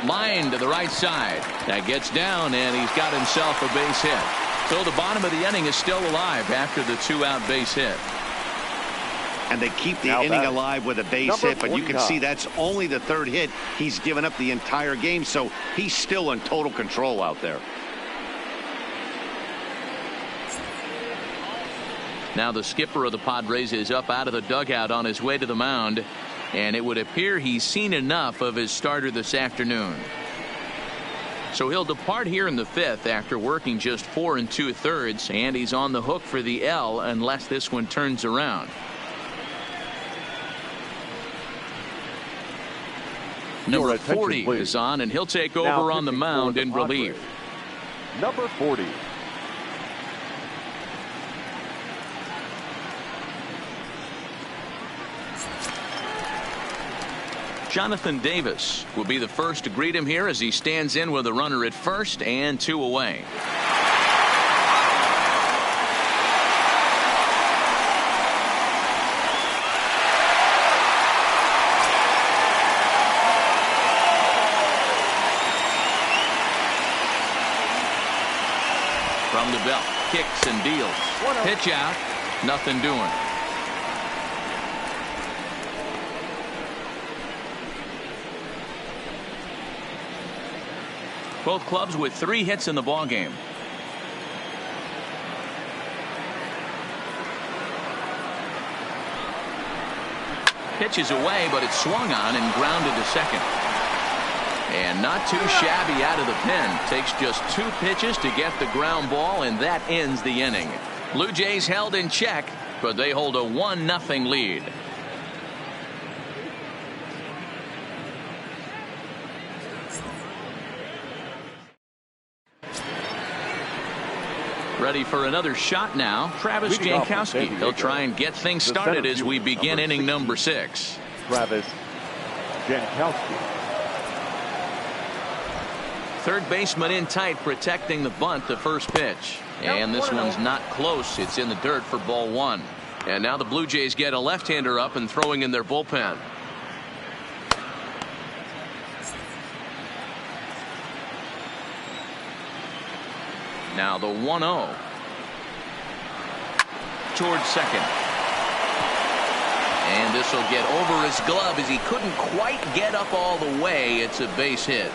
S1: Line to the right side. That gets down, and he's got himself a base hit. So the bottom of the inning is still alive after the 2-out base hit.
S2: and they keep the
S3: Now
S2: inning
S3: that's
S2: alive with a base
S3: number
S2: hit, but you can
S3: 49.
S2: see that's only the third hit he's given up the entire game, so he's still in total control out there.
S1: Now the skipper of the Padres is up out of the dugout on his way to the mound, and it would appear he's seen enough of his starter this afternoon. So he'll depart here in the fifth after working just 4 2/3, and he's on the hook for the L unless this one turns around. Number 40 is on, and he'll take over on the mound in relief.
S3: Number 40.
S1: Jonathan Davis will be the first to greet him here as he stands in with a runner at first and 2 away. From the belt, kicks and deals. Pitch out, nothing doing. Both clubs with 3 hits in the ballgame. Pitch is away, but it's swung on and grounded to second. And not too shabby out of the pen. Takes just 2 pitches to get the ground ball, and that ends the inning. Blue Jays held in check, but they hold a 1-0 lead. Ready for another shot now, Travis Jankowski. He'll try and get things started as we begin inning number 6.
S3: Travis Jankowski.
S1: Third baseman in tight, protecting the bunt, the first pitch. And this one's not close. It's in the dirt for ball 1.
S5: And now the Blue Jays get a left-hander up and throwing in their bullpen.
S1: Now the 1-0 towards second. And this will get over his glove as he couldn't quite get up all the way. It's a base hit.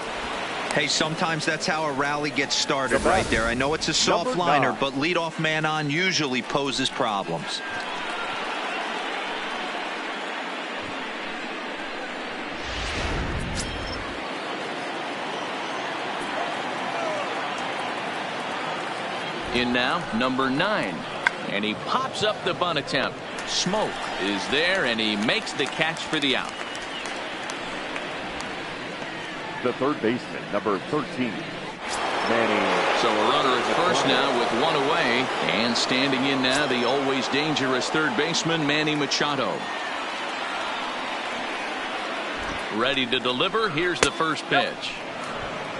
S4: Hey, sometimes that's how a rally gets started right there. I know it's a soft liner, but leadoff man on usually poses problems.
S1: In now, number 9. And he pops up the bunt attempt. Smoke is there, and he makes the catch for the out.
S3: The third baseman, number 13, Manny.
S1: So a runner at first now with 1 away. And standing in now, the always dangerous third baseman, Manny Machado. Ready to deliver. Here's the first pitch.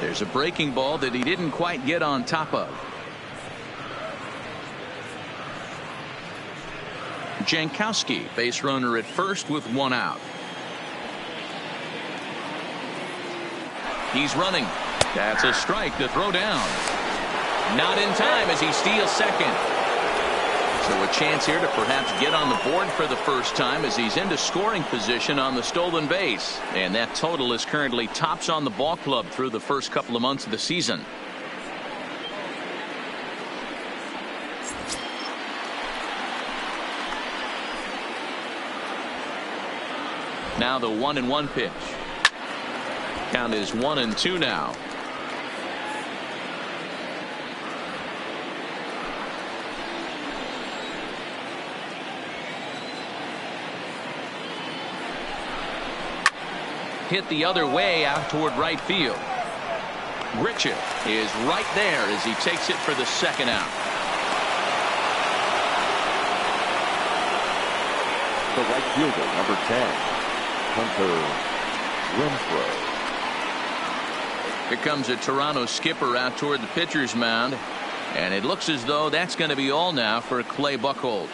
S1: There's a breaking ball that he didn't quite get on top of. Jankowski, base runner at first with 1 out. He's running. That's a strike to throw down. Not in time as he steals second. So a chance here to perhaps get on the board for the first time as he's into scoring position on the stolen base. And that total is currently tops on the ball club through the first couple of months of the season. Now the 1-1 pitch. Count is 1-2 now. Hit the other way out toward right field. GRICHUK is right there as he takes it for the second out.
S3: The right fielder, number 10, Hunter RENFROE.
S1: Here comes a Toronto skipper out toward the pitcher's mound, and it looks as though that's going to be all now for Clay Buchholz.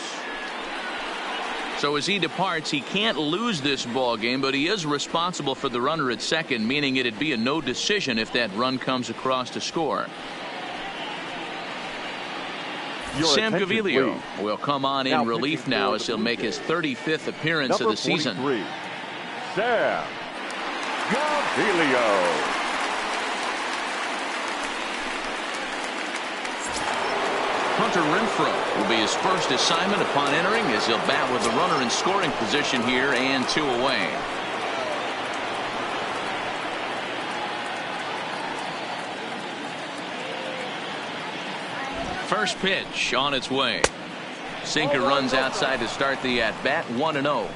S1: So as he departs, he can't lose this ball game, but he is responsible for the runner at second, meaning it'd be a no decision if that run comes across to score. Sam
S3: attention,
S1: Gaviglio
S3: please.
S1: will come on
S3: Now
S1: in relief
S3: pitching
S1: now
S3: for
S1: as
S3: the
S1: he'll
S3: Blue
S1: make his 35th appearance of the season.
S3: Number 43, Sam Gaviglio.
S1: Hunter Renfroe will be his first assignment upon entering as he'll bat with the runner in scoring position here and 2 away. First pitch on its way. Sinker runs outside to start the at-bat, 1-0.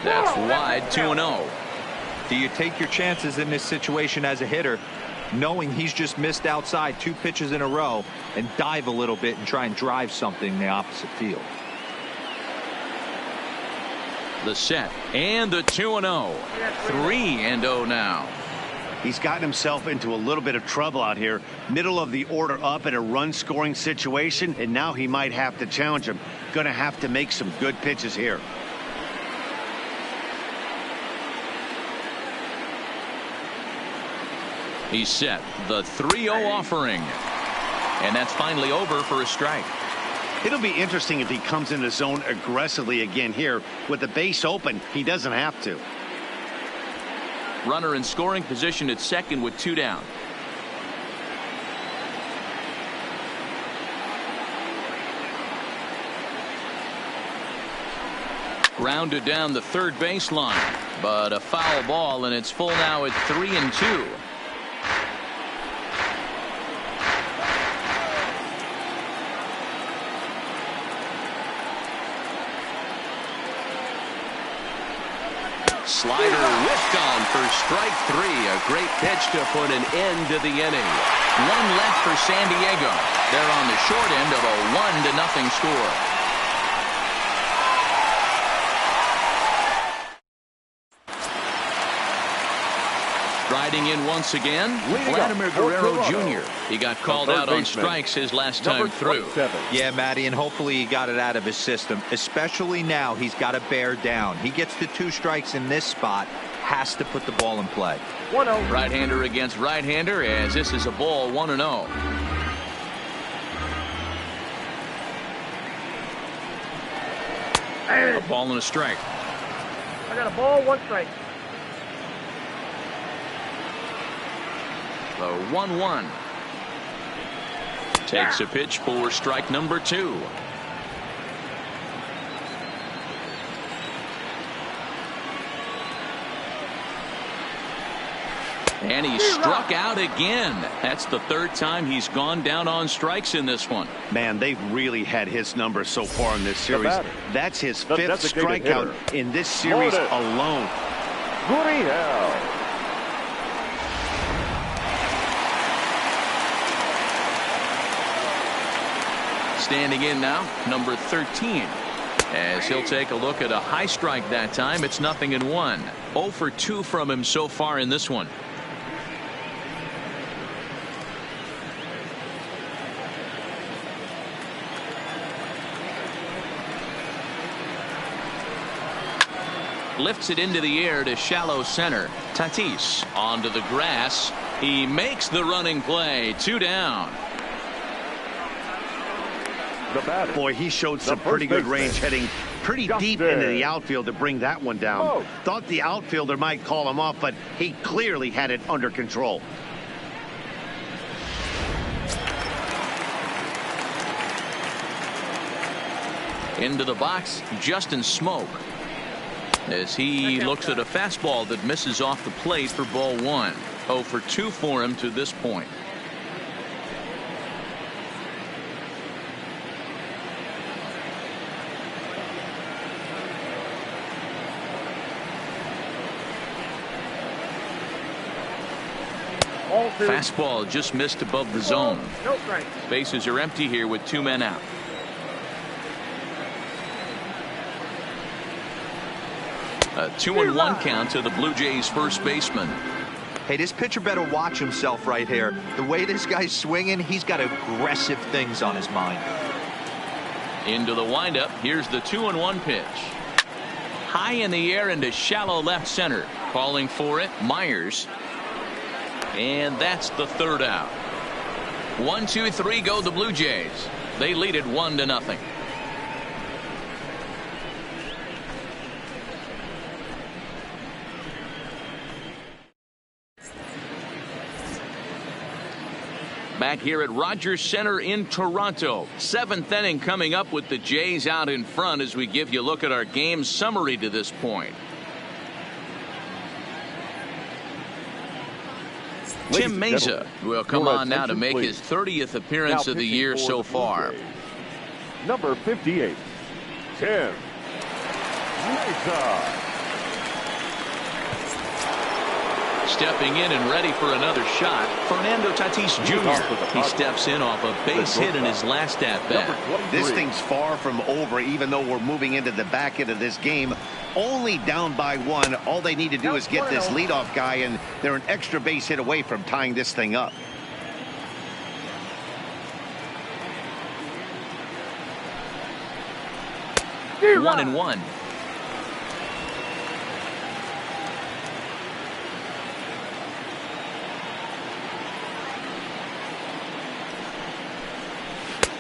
S1: That's wide, 2-0.
S4: Do you take your chances in this situation as a hitter, knowing he's just missed outside 2 pitches in a row, and dive a little bit and try and drive something in the opposite field?
S1: The set and the 2-0. 3-0 now.
S2: He's gotten himself into a little bit of trouble out here. Middle of the order up in a run-scoring situation, and now he might have to challenge him. Going to have to make some good pitches here.
S1: He's set. The 3-0 offering. And that's finally over for a strike.
S2: It'll be interesting if he comes in the zone aggressively again here. With the base open, he doesn't have to.
S1: Runner in scoring position at second with 2 down. Grounded down the third baseline, but a foul ball, and it's full now at 3-2. Slider whipped on for strike 3. A great pitch to put an end to the inning. 1 left for San Diego. They're on the short end of a 1-0 score. Riding in once again, Vladimir Guerrero Jr. He got called out on strikes his last time through.
S4: Yeah, Matty, and hopefully he got it out of his system. Especially now, he's got to bear down. He gets the 2 strikes in this spot, has to put the ball in play.
S1: 1-0. Right-hander against right-hander, as this is a ball, 1-0. A ball and a strike.
S7: I got a ball, 1 strike.
S1: The 1-1. Takes a pitch for strike number 2. And he struck out again. That's the 3rd time he's gone down on strikes in this one.
S2: Man, they've really had his number so far in this series. That's his 5th strikeout in this series alone.
S3: GURRIEL.
S1: Standing in now, number 13. As he'll take a look at a high strike that time. It's 0-1. 0 for 2 from him so far in this one. Lifts it into the air to shallow center. Tatis onto the grass. He makes the running play. 2 down.
S2: Boy, he showed some pretty good range, heading pretty deep into the outfield to bring that one down. Thought the outfielder might call him off, but he clearly had it under control.
S1: Into the box, Justin Smoke, as he looks at a fastball that misses off the plate for ball 1. 0 for 2 for him to this point. Fastball just missed above the zone.
S7: No strike.
S1: Bases are empty here with 2 men out. A 2-1 count to the Blue Jays first baseman.
S4: Hey, this pitcher better watch himself right here. The way this guy's swinging, he's got aggressive things on his mind.
S1: Into the windup. Here's the 2-1 pitch. high in the air into shallow left center. Calling for it, Myers. And that's the third out. 1, 2, 3 go the Blue Jays. They lead it 1-0. Back here at Rogers Center in Toronto. 7th inning coming up with the Jays out in front as we give you a look at our game summary to this point. Tim Mesa will come on now to make his 30th appearance of the year so far.
S3: Number 58, Tim Mesa.
S1: Stepping in and ready for another shot, Fernando Tatis Jr. He steps in off a base hit in his last at-bat.
S2: This thing's far from over, even though we're moving into the back end of this game. Only down by 1. All they need to do is get this leadoff guy, and they're an extra base hit away from tying this thing up.
S1: One and one.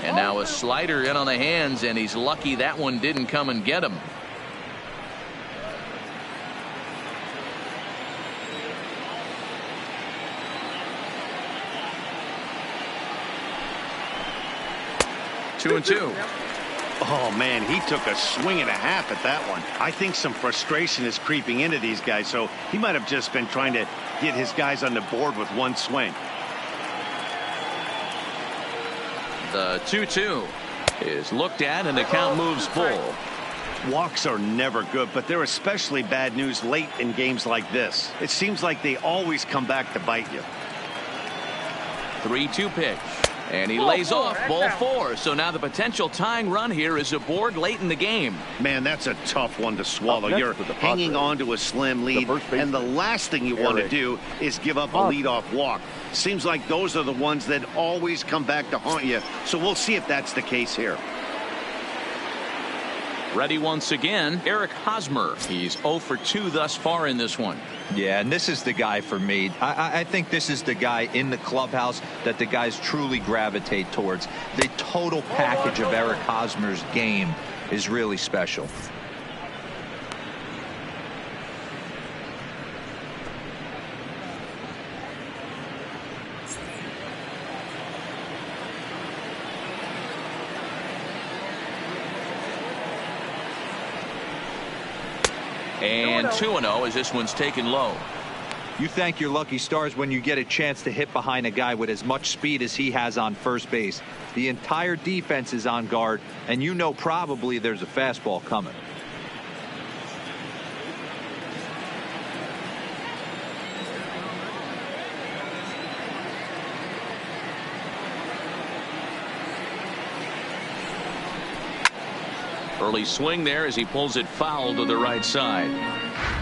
S1: And now a slider in on the hands, and he's lucky that one didn't come and get him. Two and two.
S2: Oh, man, he took a swing and a half at that one. I think some frustration is creeping into these guys, so he might have just been trying to get his guys on the board with one swing.
S1: The 2-2 is looked at, and the count moves full.
S2: Walks are never good, but they're especially bad news late in games like this. It seems like they always come back to bite you.
S1: 3-2 pitch. And he lays off ball 4. So now the potential tying run here is aboard late in the game.
S2: Man, that's a tough one to swallow. You're hanging on to a slim lead, and the last thing you want to do is give up a leadoff walk. Seems like those are the ones that always come back to haunt you. So we'll see if that's the case here.
S1: Ready once again, Eric Hosmer. He's 0 for 2 thus far in this one.
S4: Yeah, and this is the guy for me. I think this is the guy in the clubhouse that the guys truly gravitate towards. The total package of Eric Hosmer's game is really special.
S1: And 2-0 as this one's taken low.
S4: You thank your lucky stars when you get a chance to hit behind a guy with as much speed as he has on first base. The entire defense is on guard, and you know probably there's a fastball coming.
S1: Early swing there as he pulls it foul to the right side.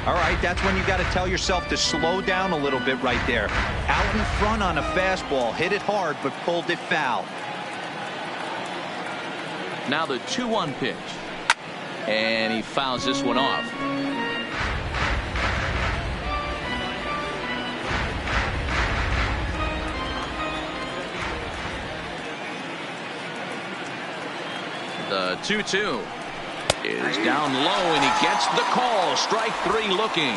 S4: All right, that's when you got to tell yourself to slow down a little bit right there. Out in front on a fastball, hit it hard, but pulled it foul.
S1: Now the 2-1 pitch. And he fouls this one off. The 2-2 is down low, and he gets the call. Strike 3 looking.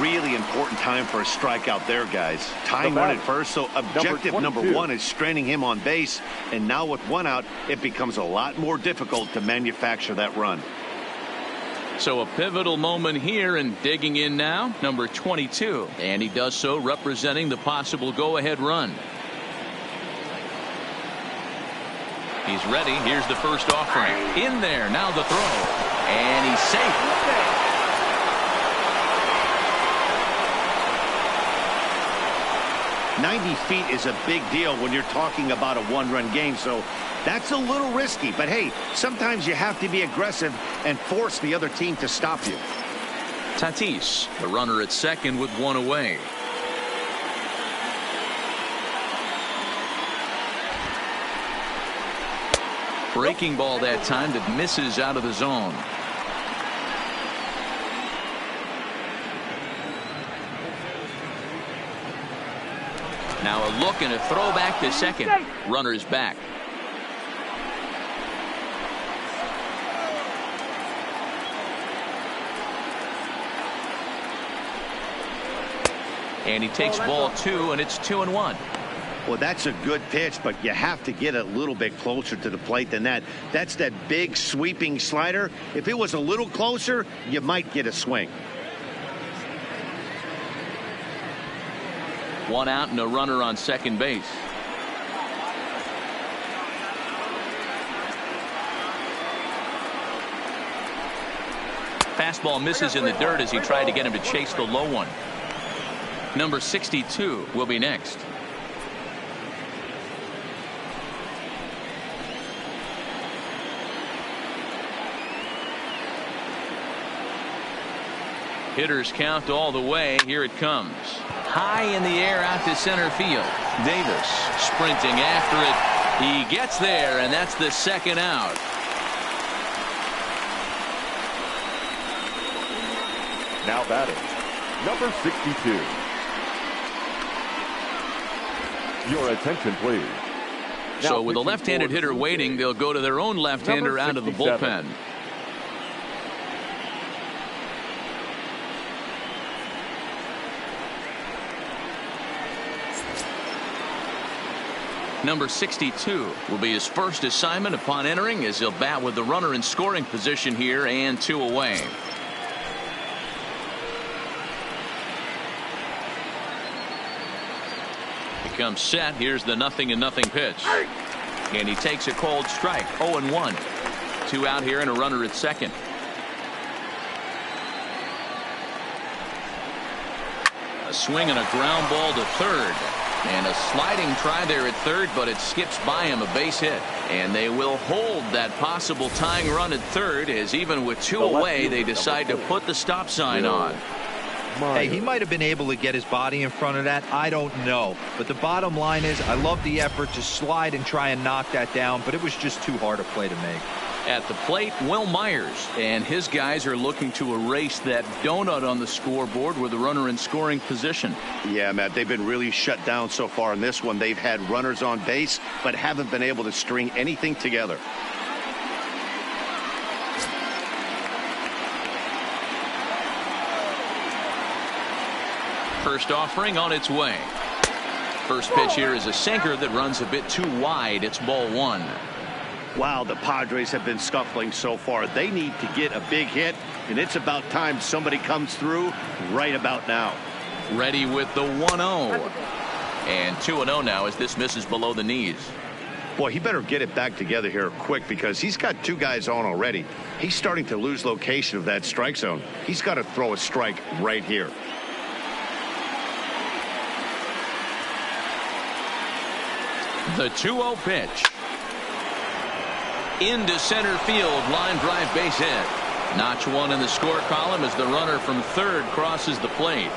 S2: Really important time for a strikeout there, guys. Tying one at first, so objective number 1 is stranding him on base. And now with 1 out, it becomes a lot more difficult to manufacture that run.
S1: So a pivotal moment here, and digging in now, number 22. And he does so representing the possible go-ahead run. He's ready. Here's the first offering. In there. Now the throw. And he's safe.
S2: 90 feet is a big deal when you're talking about a one-run game, so that's a little risky. But, hey, sometimes you have to be aggressive and force the other team to stop you.
S1: Tatis, the runner at second with 1 away. Breaking ball that time that misses out of the zone. Now a look and a throw back to second. Runner's back. And he takes ball 2, and it's 2-1.
S2: Well, that's a good pitch, but you have to get a little bit closer to the plate than that. That's that big sweeping slider. If it was a little closer, you might get a swing.
S1: 1 out and a runner on second base. Fastball misses in the dirt as he tried to get him to chase the low one. Number 62 will be next. Hitters count all the way. Here it comes. High in the air out to center field. Davis sprinting after it. He gets there, and that's the second out.
S3: Now batting, number 62. Your attention, please.
S1: So with a left-handed hitter waiting, they'll go to their own left-hander out of the bullpen. Number 62 will be his first assignment upon entering, as he'll bat with the runner in scoring position here and 2 away. Comes set. Here's the 0-0 pitch, and he takes a cold strike. 0-1. 2 out here and a runner at second. A swing and a ground ball to third, and a sliding try there at third, but it skips by him, a base hit, and they will hold that possible tying run at third, as even with 2 away they decide to put the stop sign on.
S4: Hey, he might have been able to get his body in front of that. I don't know. But the bottom line is, I love the effort to slide and try and knock that down, but it was just too hard a play to make.
S1: At the plate, Will Myers and his guys are looking to erase that donut on the scoreboard with the runner in scoring position.
S2: Yeah, Matt, they've been really shut down so far in this one. They've had runners on base, but haven't been able to string anything together.
S1: First offering on its way. First pitch here is a sinker that runs a bit too wide. It's ball 1.
S2: Wow, the Padres have been scuffling so far. They need to get a big hit, and it's about time somebody comes through right about now.
S1: Ready with the 1-0. And 2-0 now as this misses below the knees.
S2: Boy, he better get it back together here quick, because he's got 2 guys on already. He's starting to lose location of that strike zone. He's got to throw a strike right here.
S1: The 2-0 pitch. Into center field, line drive base hit. Notch 1 in the score column as the runner from third crosses the plate.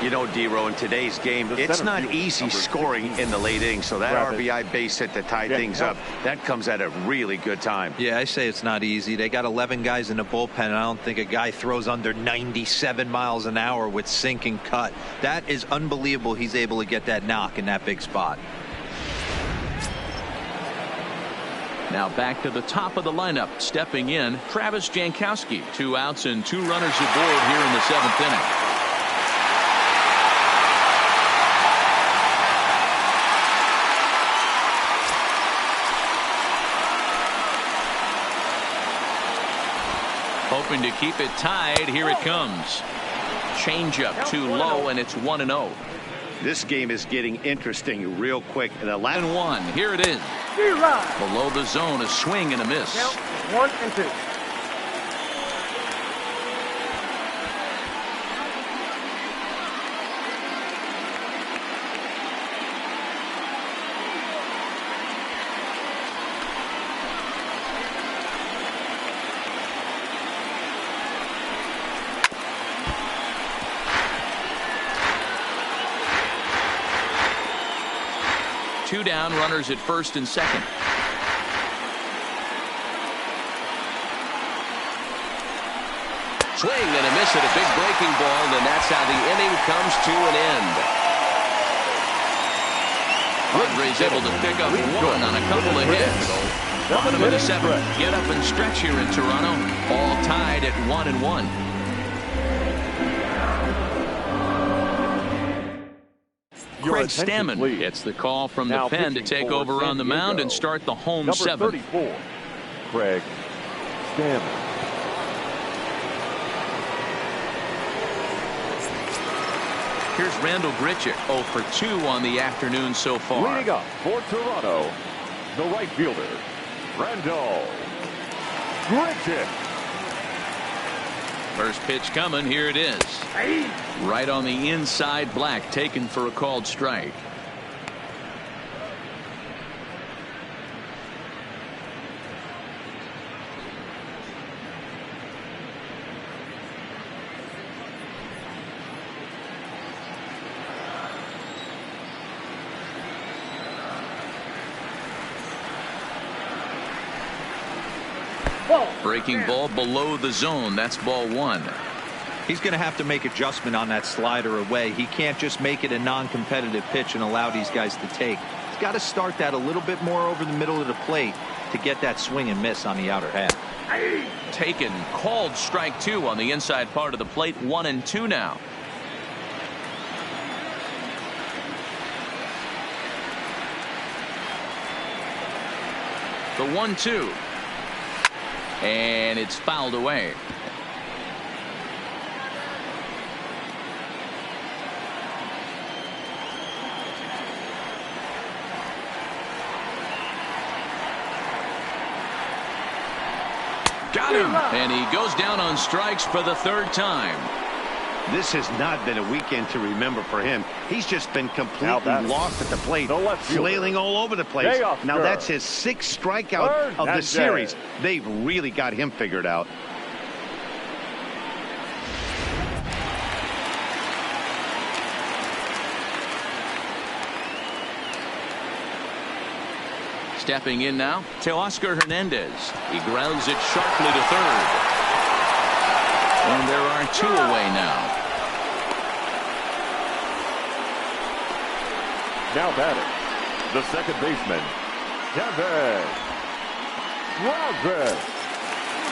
S2: You know, D-Row, in today's game, it's not easy scoring in the late innings, so that RBI base hit to tie things up, that comes at a really good time.
S4: Yeah, I say it's not easy. They got 11 guys in the bullpen, and I don't think a guy throws under 97 miles an hour with sink and cut. That is unbelievable. He's able to get that knock in that big spot.
S1: Now back to the top of the lineup, stepping in, Travis Jankowski. 2 outs and 2 runners aboard here in the 7th inning. Hoping to keep it tied. Here it comes. Changeup too low, and it's 1-0.
S2: This game is getting interesting real quick. And
S1: 1. Here it is. Below the zone, a swing and a miss.
S7: 1-2.
S1: Two down, runners at first and second. Swing and a miss at a big breaking ball, and that's how the inning comes to an end. Padres able to pick up one on a couple of hits. Bottom of the seventh. Get up and stretch here in Toronto. All tied at 1-1. Craig Stammen gets the call from the pen to take over on the mound and start the home seventh.
S3: 34, Craig Stammen.
S1: Here's Randall Grichuk, 0 for 2 on the afternoon so far.
S3: Leading up for Toronto, the right fielder, Randall Grichuk.
S1: First pitch coming. Here it is. Right on the inside, Black taken for a called strike. Breaking ball below the zone. That's ball one.
S4: He's going to have to make adjustment on that slider away. He can't just make it a non-competitive pitch and allow these guys to take. He's got to start that a little bit more over the middle of the plate to get that swing and miss on the outer half.
S1: Taken. Called strike 2 on the inside part of the plate. 1-2 now. The 1-2. And it's fouled away. Got him. And he goes down on strikes for the third time.
S2: This has not been a weekend to remember for him. He's just been completely lost at the plate, flailing all over the place. Now that's his 6th strikeout of the series. They've really got him figured out.
S1: Stepping in now, TEOSCAR Hernandez. He grounds it sharply to third. And there are 2 away now.
S3: Now batting, the second baseman, Kevin Travis.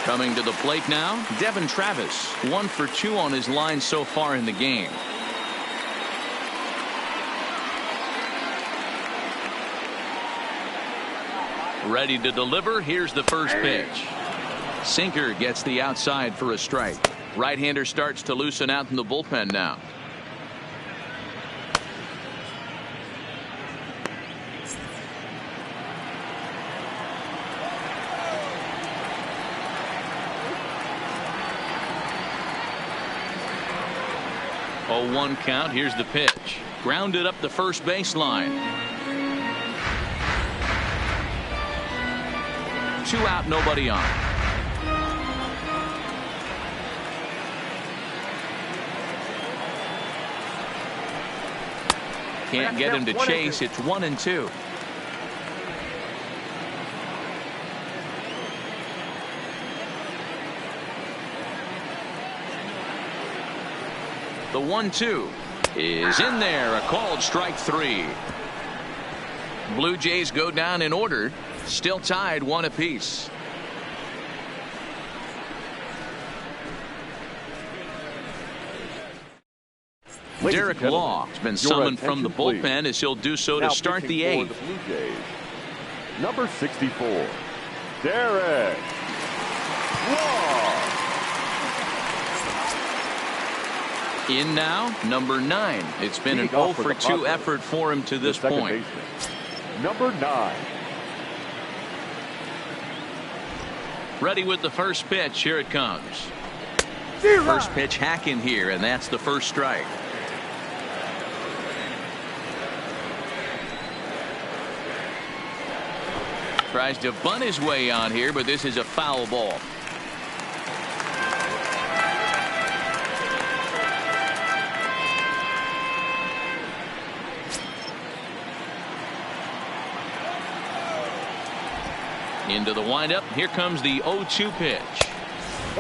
S1: Coming to the plate now, Devin Travis. 1 for 2 on his line so far in the game. Ready to deliver. Here's the first pitch. Sinker gets the outside for a strike. Right-hander starts to loosen out in the bullpen now. Oh, 1 count. Here's the pitch. Grounded up the first baseline. 2 out, nobody on. Can't get him to chase. It's 1-2. The 1-2 is in there. A called strike 3. Blue Jays go down in order. Still tied 1 apiece. Derek Law has been summoned from the bullpen as he'll do so to start the 8th.
S3: The Blue Jays, number 64, Derek Law.
S1: In now, number 9. It's been an 0 for 2 effort for him to this point.
S3: Number 9.
S1: Ready with the first pitch. Here it comes. First pitch hack in here, and that's the first strike. Tries to bunt his way on here, but this is a foul ball. Into the windup. Here comes the 0-2 pitch.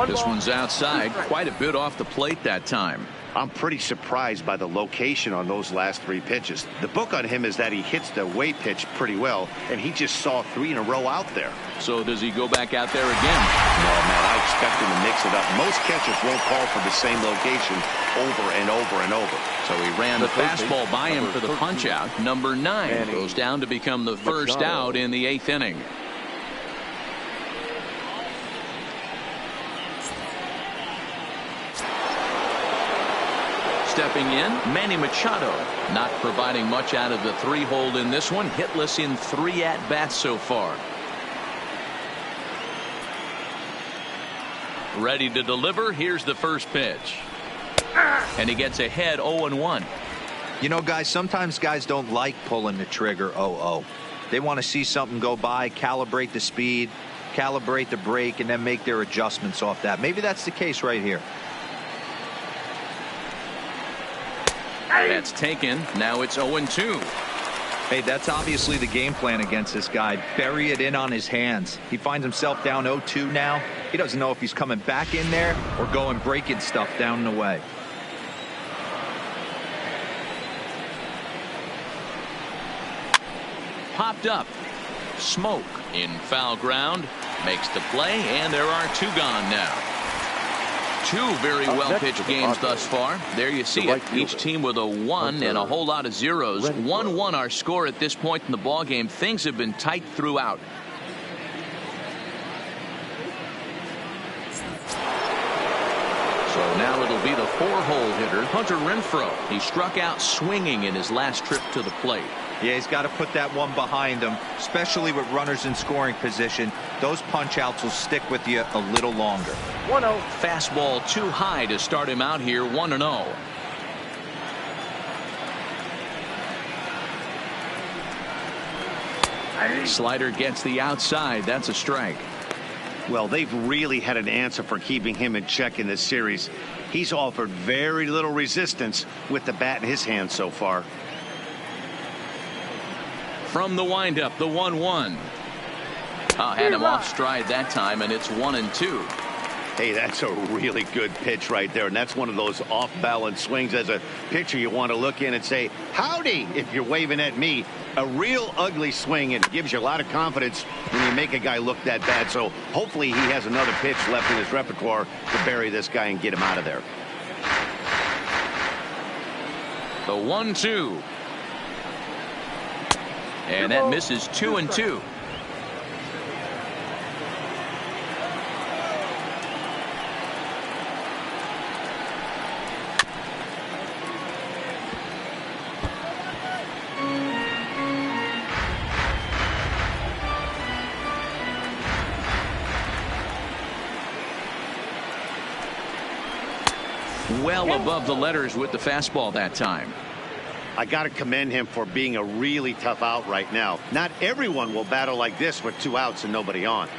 S1: This one's outside. Quite a bit off the plate that time.
S2: I'm pretty surprised by the location on those last 3 pitches. The book on him is that he hits the away pitch pretty well, and he just saw 3 in a row out there.
S1: So does he go back out there again?
S2: No, man, I expect him to mix it up. Most catchers won't call for the same location over and over and over.
S1: So he ran the fastball by him for the punch out. Number 9 goes down to become the first out in the 8th inning. Stepping in, Manny Machado, not providing much out of the 3-hole in this one. Hitless in 3 at-bats so far. Ready to deliver. Here's the first pitch. And he gets ahead 0-1.
S4: You know, guys, sometimes guys don't like pulling the trigger 0-0. They want to see something go by, calibrate the speed, calibrate the brake, and then make their adjustments off that. Maybe that's the case right here.
S1: That's taken. Now it's 0-2.
S4: Hey, that's obviously the game plan against this guy. Bury it in on his hands. He finds himself down 0-2 now. He doesn't know if he's coming back in there or going breaking stuff down the way.
S1: Popped up. Smoke in foul ground. Makes the play, and there are 2 gone now. 2 very well-pitched games thus far. There you see it. Each team with a 1 and a whole lot of zeros. 1-1 our score at this point in the ball game. Things have been tight throughout. So now it'll be the 4-hole hitter, Hunter Renfroe. He struck out swinging in his last trip to the plate.
S4: Yeah, he's got to put that one behind him, especially with runners in scoring position. Those punch-outs will stick with you a little longer.
S7: 1-0.
S1: Fastball too high to start him out here, 1-0. Slider gets the outside. That's a strike.
S2: Well, they've really had an answer for keeping him in check in this series. He's offered very little resistance with the bat in his hand so far.
S1: From the windup, the 1-1. Had him off stride that time, and it's 1-2.
S2: Hey, that's a really good pitch right there, and that's one of those off-balance swings. As a pitcher, you want to look in and say, howdy, if you're waving at me. A real ugly swing, and it gives you a lot of confidence when you make a guy look that bad. So hopefully he has another pitch left in his repertoire to bury this guy and get him out of there.
S1: The 1-2. And that misses 2-2. Well above the letters with the fastball that time.
S2: I got to commend him for being a really tough out right now. Not everyone will battle like this with 2 outs and nobody on.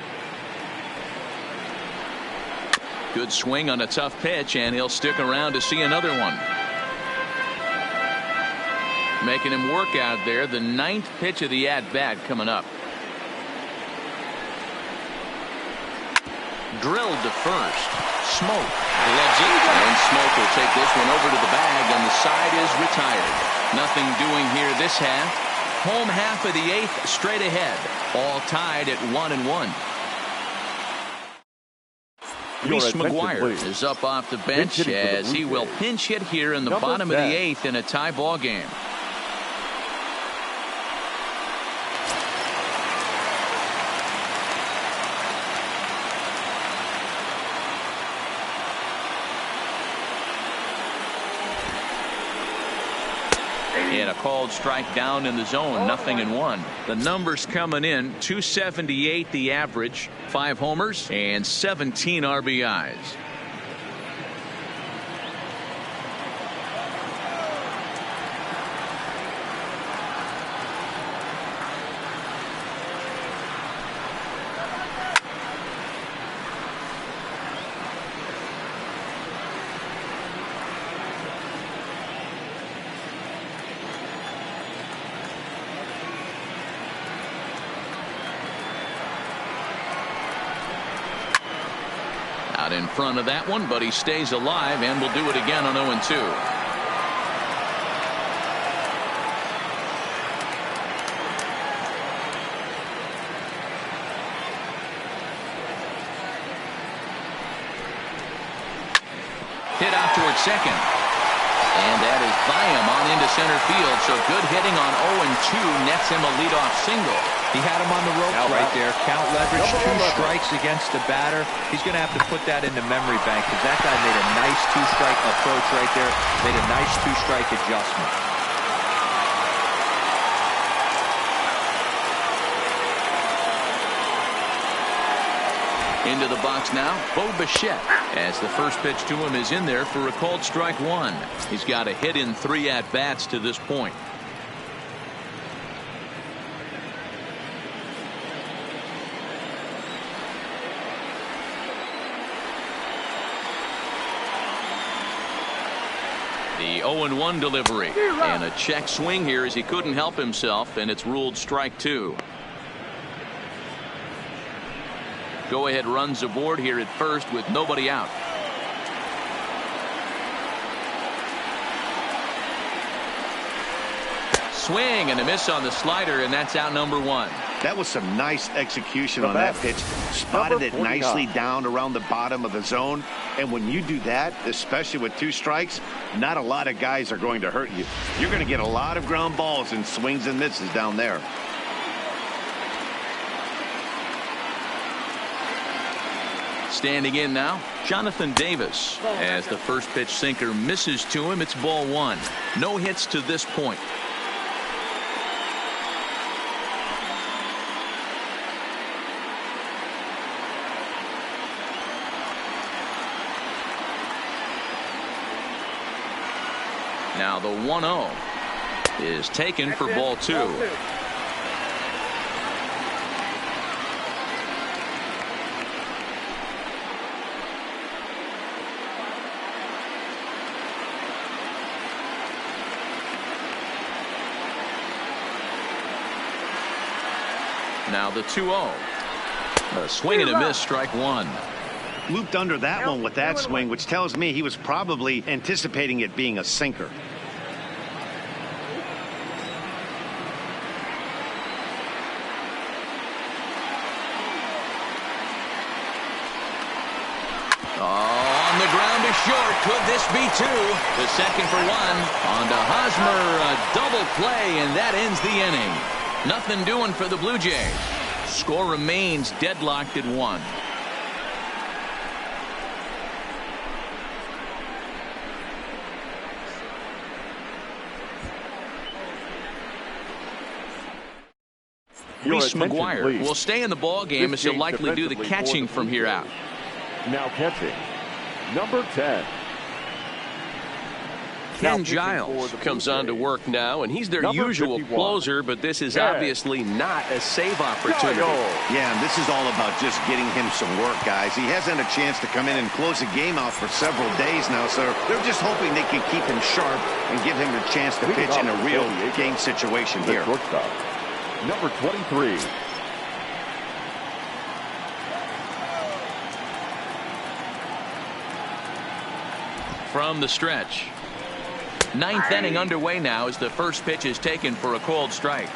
S1: Good swing on a tough pitch, and he'll stick around to see another one. Making him work out there. The 9th pitch of the at-bat coming up. Drilled to first. Smoke gloves it, and Smoke will take this one over to the bag, and the side is retired. Nothing doing here this half. Home half of the 8th straight ahead. All tied at 1-1. Reese McGuire is up off the bench as he will pinch hit here in the bottom of the 8th in a tie ball game. And a called strike down in the zone. 0-1. The numbers coming in: 278 the average, 5 homers and 17 RBIs. Got in front of that one, but he stays alive and will do it again on 0-2. Hit out towards second. And that is by him on into center field. So good hitting on 0-2 nets him a leadoff single.
S4: He had him on the ropes right there. Count leverage, 2 strikes against the batter. He's going to have to put that in the memory bank because that guy made a nice 2-strike approach right there. Made a nice 2-strike adjustment.
S1: Into the box now, Bo Bichette, as the first pitch to him is in there for a called strike 1. He's got a hit in 3 at-bats to this point. The 0-1 delivery, and a check swing here as he couldn't help himself, and it's ruled strike 2. Go-ahead runs aboard here at first with nobody out. Swing and a miss on the slider, and that's out number 1.
S2: That was some nice execution on that pitch. Spotted it nicely down around the bottom of the zone. And when you do that, especially with 2 strikes, not a lot of guys are going to hurt you. You're going to get a lot of ground balls and swings and misses down there.
S1: Standing in now, Jonathan Davis. As the first pitch sinker misses to him, it's ball 1. No hits to this point. Now the 1-0 is taken for ball 2. Now the 2-0. A swing and a miss, strike 1.
S2: Looped under that one with that swing, which tells me he was probably anticipating it being a sinker.
S1: On the ground to short. Could this be 2? The second for 1. On to HOSMER. A double play, and that ends the inning. Nothing doing for the Blue Jays. Score remains deadlocked at 1. Reese McGuire will stay in the ball game as he'll likely do the catching from here out.
S3: Now catching, number 10.
S5: Ken Giles comes on to work now, and he's their usual closer, but this is obviously not a save opportunity.
S2: Yeah, and this is all about just getting him some work, guys. He hasn't a chance to come in and close the game out for several days now, so they're just hoping they can keep him sharp and give him a chance to pitch in a real game situation here.
S3: Shortstop, number 23.
S1: From the stretch. 9th inning underway now as the first pitch is taken for a called strike.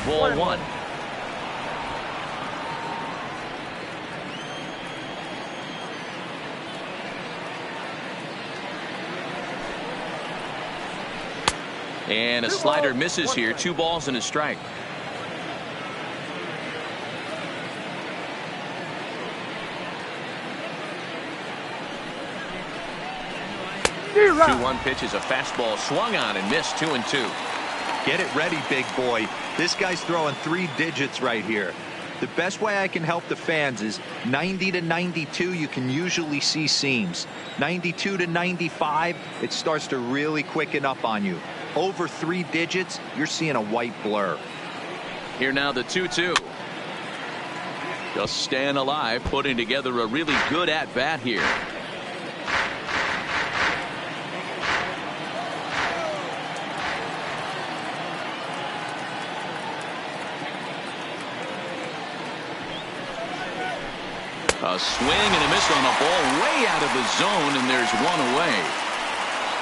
S1: Ball 1. And a slider misses here. 2 balls and a strike. The 2-1 pitch is a fastball swung on and missed. 2-2.
S4: Get it ready, big boy. This guy's throwing 3 digits right here. The best way I can help the fans is 90 to 92, you can usually see seams. 92 to 95, it starts to really quicken up on you. Over 3 digits, you're seeing a white blur.
S1: Here now the 2-2. Just staying alive, putting together a really good at-bat here. A swing and a miss on a ball way out of the zone, and there's one away.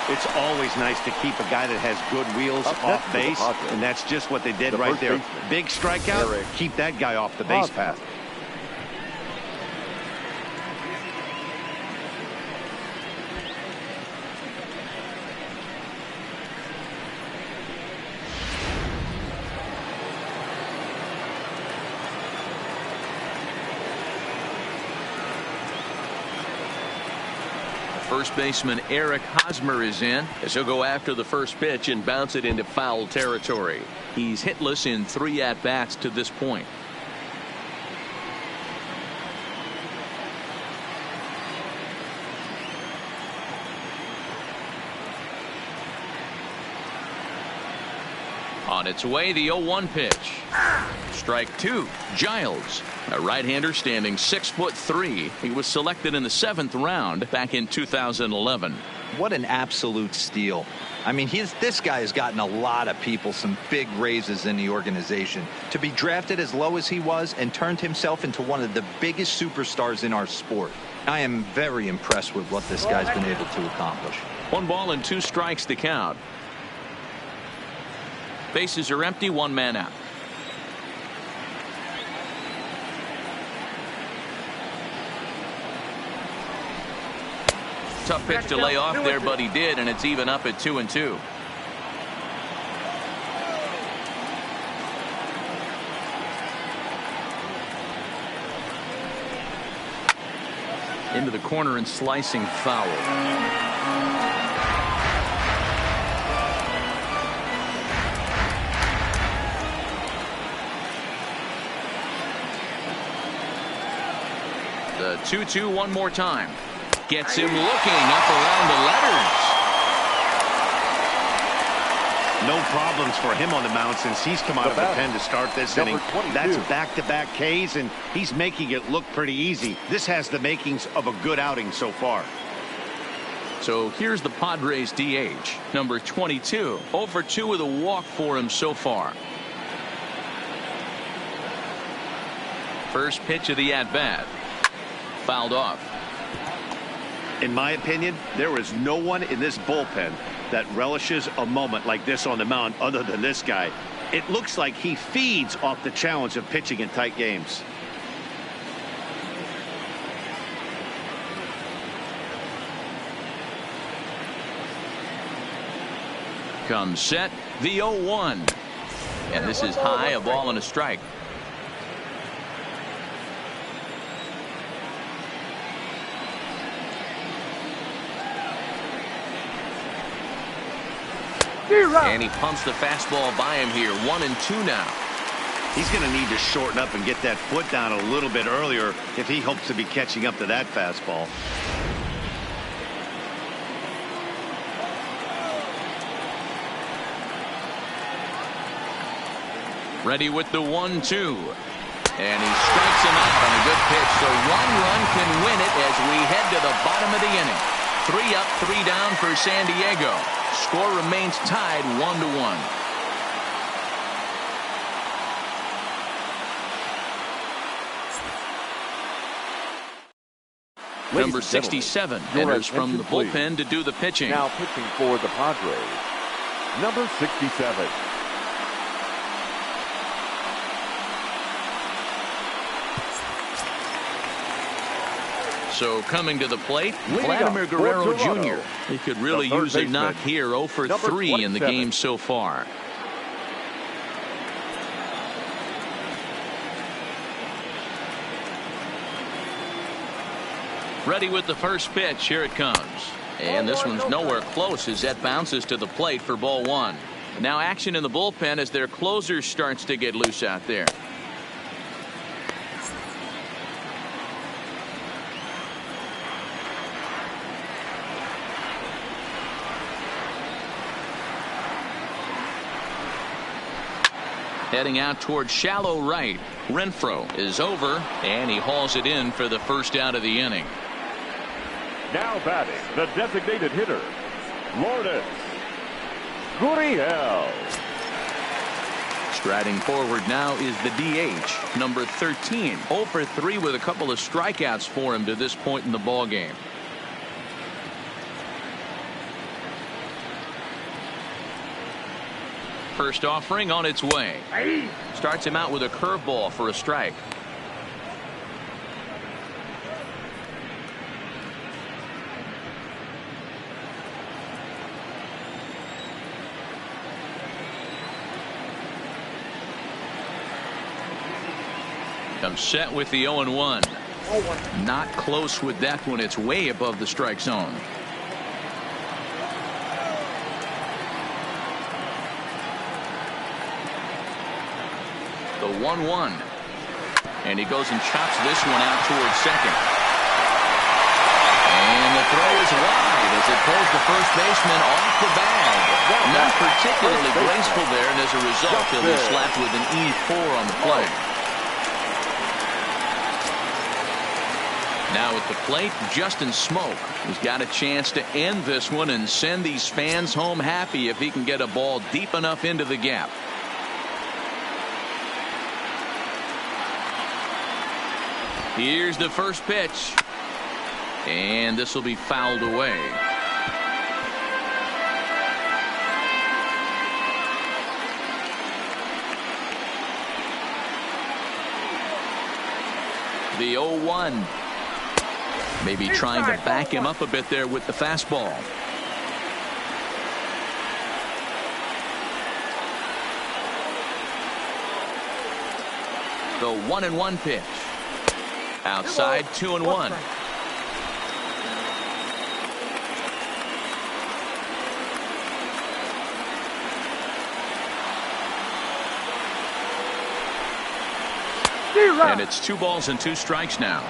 S2: It's always nice to keep a guy that has good wheels off base, and that's just what they did right there. Big strikeout, keep that guy off the base path.
S1: First baseman Eric Hosmer is in as he'll go after the first pitch and bounce it into foul territory. He's hitless in 3 at-bats to this point. On its way, the 0-1 pitch. Strike 2. Giles, a right-hander standing 6'3". He was selected in the 7th round back in 2011.
S4: What an absolute steal. I mean, this guy has gotten a lot of people some big raises in the organization. To be drafted as low as he was and turned himself into one of the biggest superstars in our sport. I am very impressed with what this guy's been able to accomplish.
S1: 1 ball and 2 strikes to count. Bases are empty, 1 man out. Tough pitch to lay off there, but he did, and it's even up at 2-2. Into the corner and slicing foul. The 2-2 one more time. Gets him looking up around the letters.
S2: No problems for him on the mound since he's come out of the pen to start this inning. That's back-to-back Ks, and he's making it look pretty easy. This has the makings of a good outing so far.
S1: So here's the Padres DH, number 22. 0 for 2 with a walk for him so far. First pitch of the at-bat. Fouled off.
S2: In my opinion, there is no one in this bullpen that relishes a moment like this on the mound other than this guy. It looks like he feeds off the challenge of pitching in tight games.
S1: Comes set, the 0-1. And this is high, a ball and a strike. And he pumps the fastball by him here. 1-2 now.
S2: He's going to need to shorten up and get that foot down a little bit earlier if he hopes to be catching up to that fastball.
S1: Ready with the 1-2. And he strikes him out on a good pitch. So 1 run can win it as we head to the bottom of the inning. 3 up, 3 down for San Diego. Score remains tied 1-1. Number 67 enters from the bullpen to do the pitching.
S3: Now pitching for the Padres, number 67.
S1: So coming to the plate, Vladimir Guerrero Jr. He could really use a knock here. 0 for 3 in the game so far. Ready with the first pitch. Here it comes. And this one's nowhere close as that bounces to the plate for ball 1. Now action in the bullpen as their closer starts to get loose out there. Heading out toward shallow right. Renfroe is over, and he hauls it in for the first out of the inning.
S3: Now batting, the designated hitter, LOURDES. GURRIEL.
S1: Striding forward now is the DH, number 13. 0 for 3 with a couple of strikeouts for him to this point in the ball game. First offering on its way. Starts him out with a curveball for a strike. Comes set with the 0-1. Not close with that one. It's way above the strike zone. The 1-1. And he goes and chops this one out towards second. And the throw is wide as it pulls the first baseman off the bag. Not particularly graceful there, and as a result, he'll be slapped with an E4 on the play. Now at the plate, Justin Smoke. He's got a chance to end this one and send these fans home happy if he can get a ball deep enough into the gap. Here's the first pitch. And this will be fouled away. The 0-1. Maybe trying to back him up a bit there with the fastball. The 1-1 pitch. Outside, 2-1. And it's 2 balls and 2 strikes now.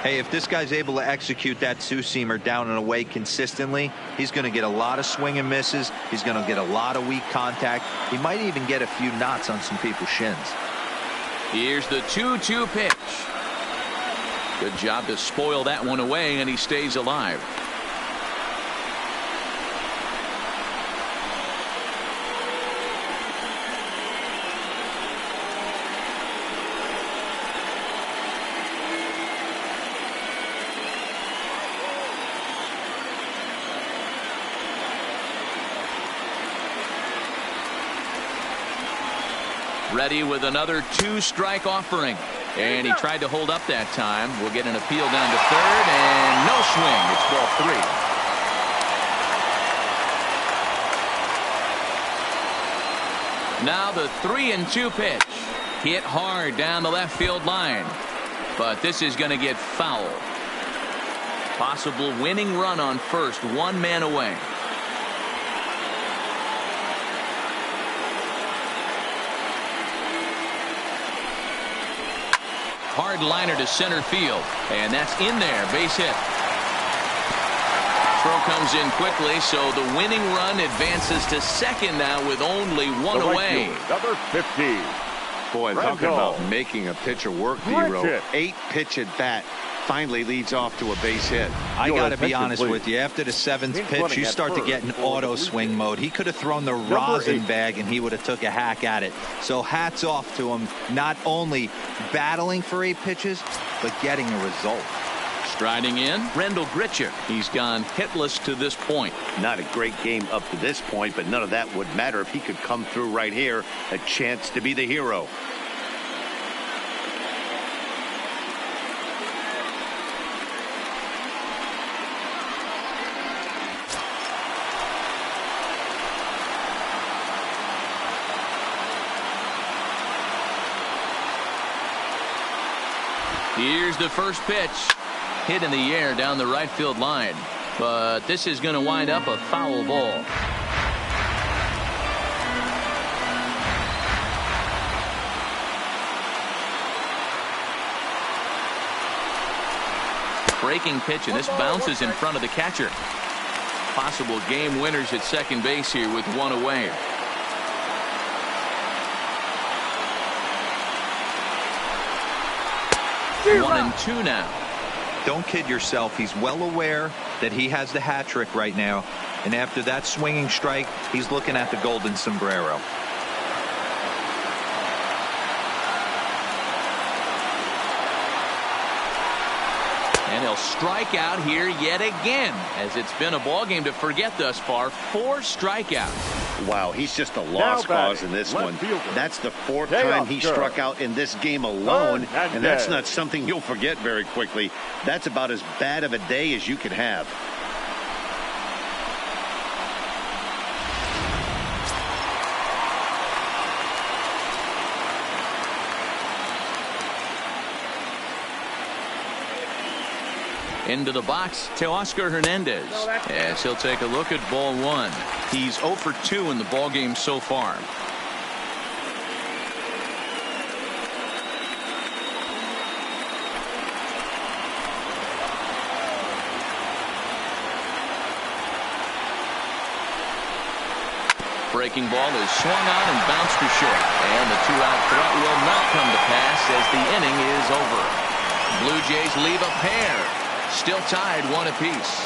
S4: Hey, if this guy's able to execute that two-seamer down and away consistently, he's going to get a lot of swing and misses. He's going to get a lot of weak contact. He might even get a few knots on some people's shins.
S1: Here's the 2-2 pitch. Good job to spoil that one away, and he stays alive. Ready with another 2-strike offering. And he tried to hold up that time. We'll get an appeal down to third, and no swing. It's ball 3. Now the 3-2 pitch. Hit hard down the left field line. But this is going to get foul. Possible winning run on first. 1 man away. Hard liner to center field, and that's in there. Base hit. Throw comes in quickly, so the winning run advances to second now with only 1 away.
S3: Number 50.
S2: Boy, talking about making a pitcher work, Hero. 8-pitch at bat. Finally leads off to a base hit.
S4: I got to be honest with you. After the 7th pitch, you start to get in auto swing mode. He could have thrown the rosin bag and he would have took a hack at it. So hats off to him, not only battling for 8 pitches, but getting a result.
S1: Striding in, GRICHUK. He's gone hitless to this point.
S2: Not a great game up to this point, but none of that would matter if he could come through right here. A chance to be the hero.
S1: Here's the first pitch. Hit in the air down the right field line. But this is going to wind up a foul ball. Breaking pitch, and this bounces in front of the catcher. Possible game winners at second base here with 1 away. One and 2 now.
S4: Don't kid yourself. He's well aware that he has the hat trick right now. And after that swinging strike, he's looking at the golden sombrero.
S1: he'll strike out here yet again, as it's been a ball game to forget thus far. 4 strikeouts.
S2: Wow, he's just a lost cause in this one. That's the 4th time he struck out in this game alone, and that's not something you'll forget very quickly. That's about as bad of a day as you could have.
S1: Into the box, TEOSCAR Hernandez, as he'll take a look at ball 1. He's 0 for 2 in the ball game so far. Breaking ball is swung on and bounced to short, and the 2-out threat will not come to pass as the inning is over. Blue Jays leave a pair. Still tied 1 apiece.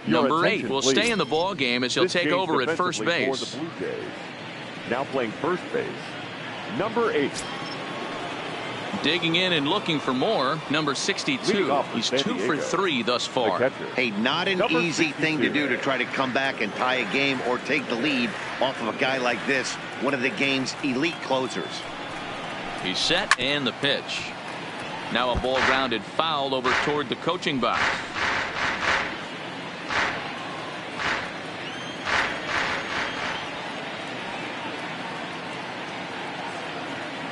S1: Number 8 will stay in the ball game as he'll take over at first base.
S3: Now playing first base, number 8.
S1: Digging in and looking for more, number 62. He's 2 for 3 thus far.
S2: Hey, not an easy thing to do to try to come back and tie a game or take the lead off of a guy like this, one of the game's elite closers.
S1: He's set and the pitch. Now a ball grounded foul over toward the coaching box.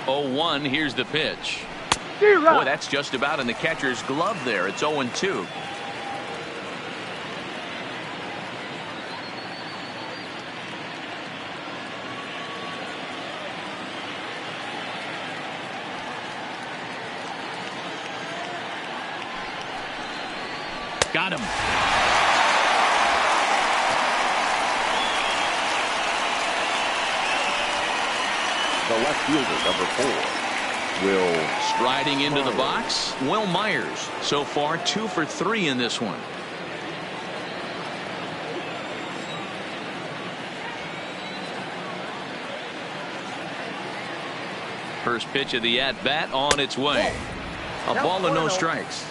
S1: Oh-1, here's the pitch. Boy, that's just about in the catcher's glove there. It's 0-2. Got him.
S3: The left fielder, number 4, Will.
S1: Striding into the box, Will Myers. So far, 2 for 3 in this one. First pitch of the at-bat on its way. A ball and no strikes.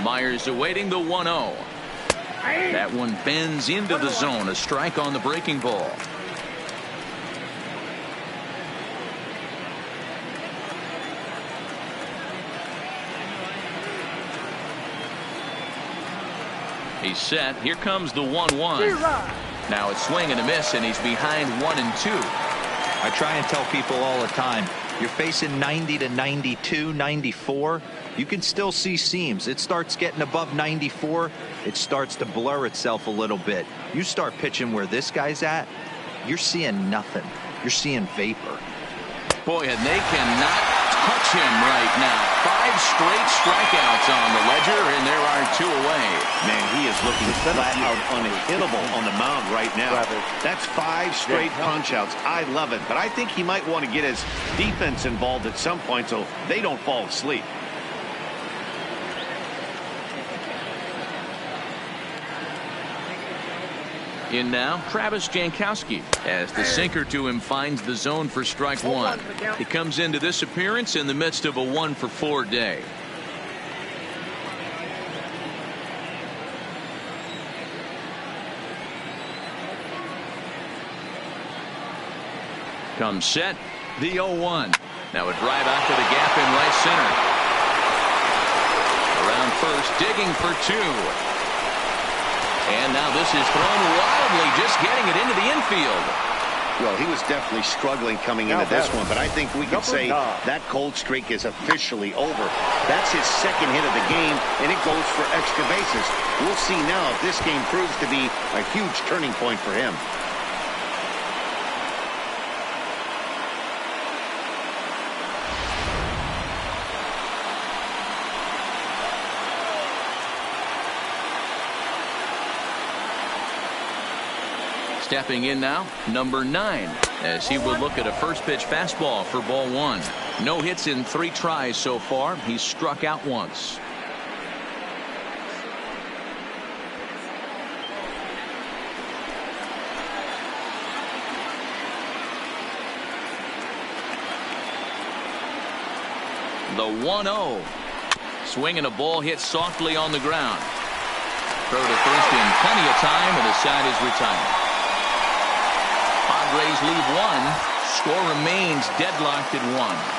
S1: Myers awaiting the 1-0. That one bends into the zone. A strike on the breaking ball. He's set. Here comes the 1-1. Now it's swing and a miss, and he's behind 1-2.
S4: I try and tell people all the time, you're facing 90 to 92, 94. You can still see seams. It starts getting above 94. It starts to blur itself a little bit. You start pitching where this guy's at, you're seeing nothing. You're seeing vapor.
S1: Boy, and they cannot touch him right now. 5 straight strikeouts on the ledger, and there are 2 away.
S2: Man, he is looking flat out unhittable on the mound right now. That's 5 straight punch-outs. I love it, but I think he might want to get his defense involved at some point so they don't fall asleep.
S1: In now, Travis Jankowski, as the sinker to him finds the zone for strike 1. He comes into this appearance in the midst of a 1-for-4 day. Comes set, the 0-1. Now a drive out to the gap in right center. Around first, digging for 2. And now this is thrown wildly, just getting it into the infield.
S2: Well, he was definitely struggling coming into this one, but I think we could say that cold streak is officially over. That's his 2nd hit of the game, and it goes for extra bases. We'll see now if this game proves to be a huge turning point for him.
S1: Stepping in now, number 9, as he will look at a first pitch fastball for ball 1. No hits in 3 tries so far. He's struck out once. The 1-0. Swinging a ball hit softly on the ground. Throw to first in plenty of time, and the side is retired. Padres lead 1. Score remains deadlocked at 1.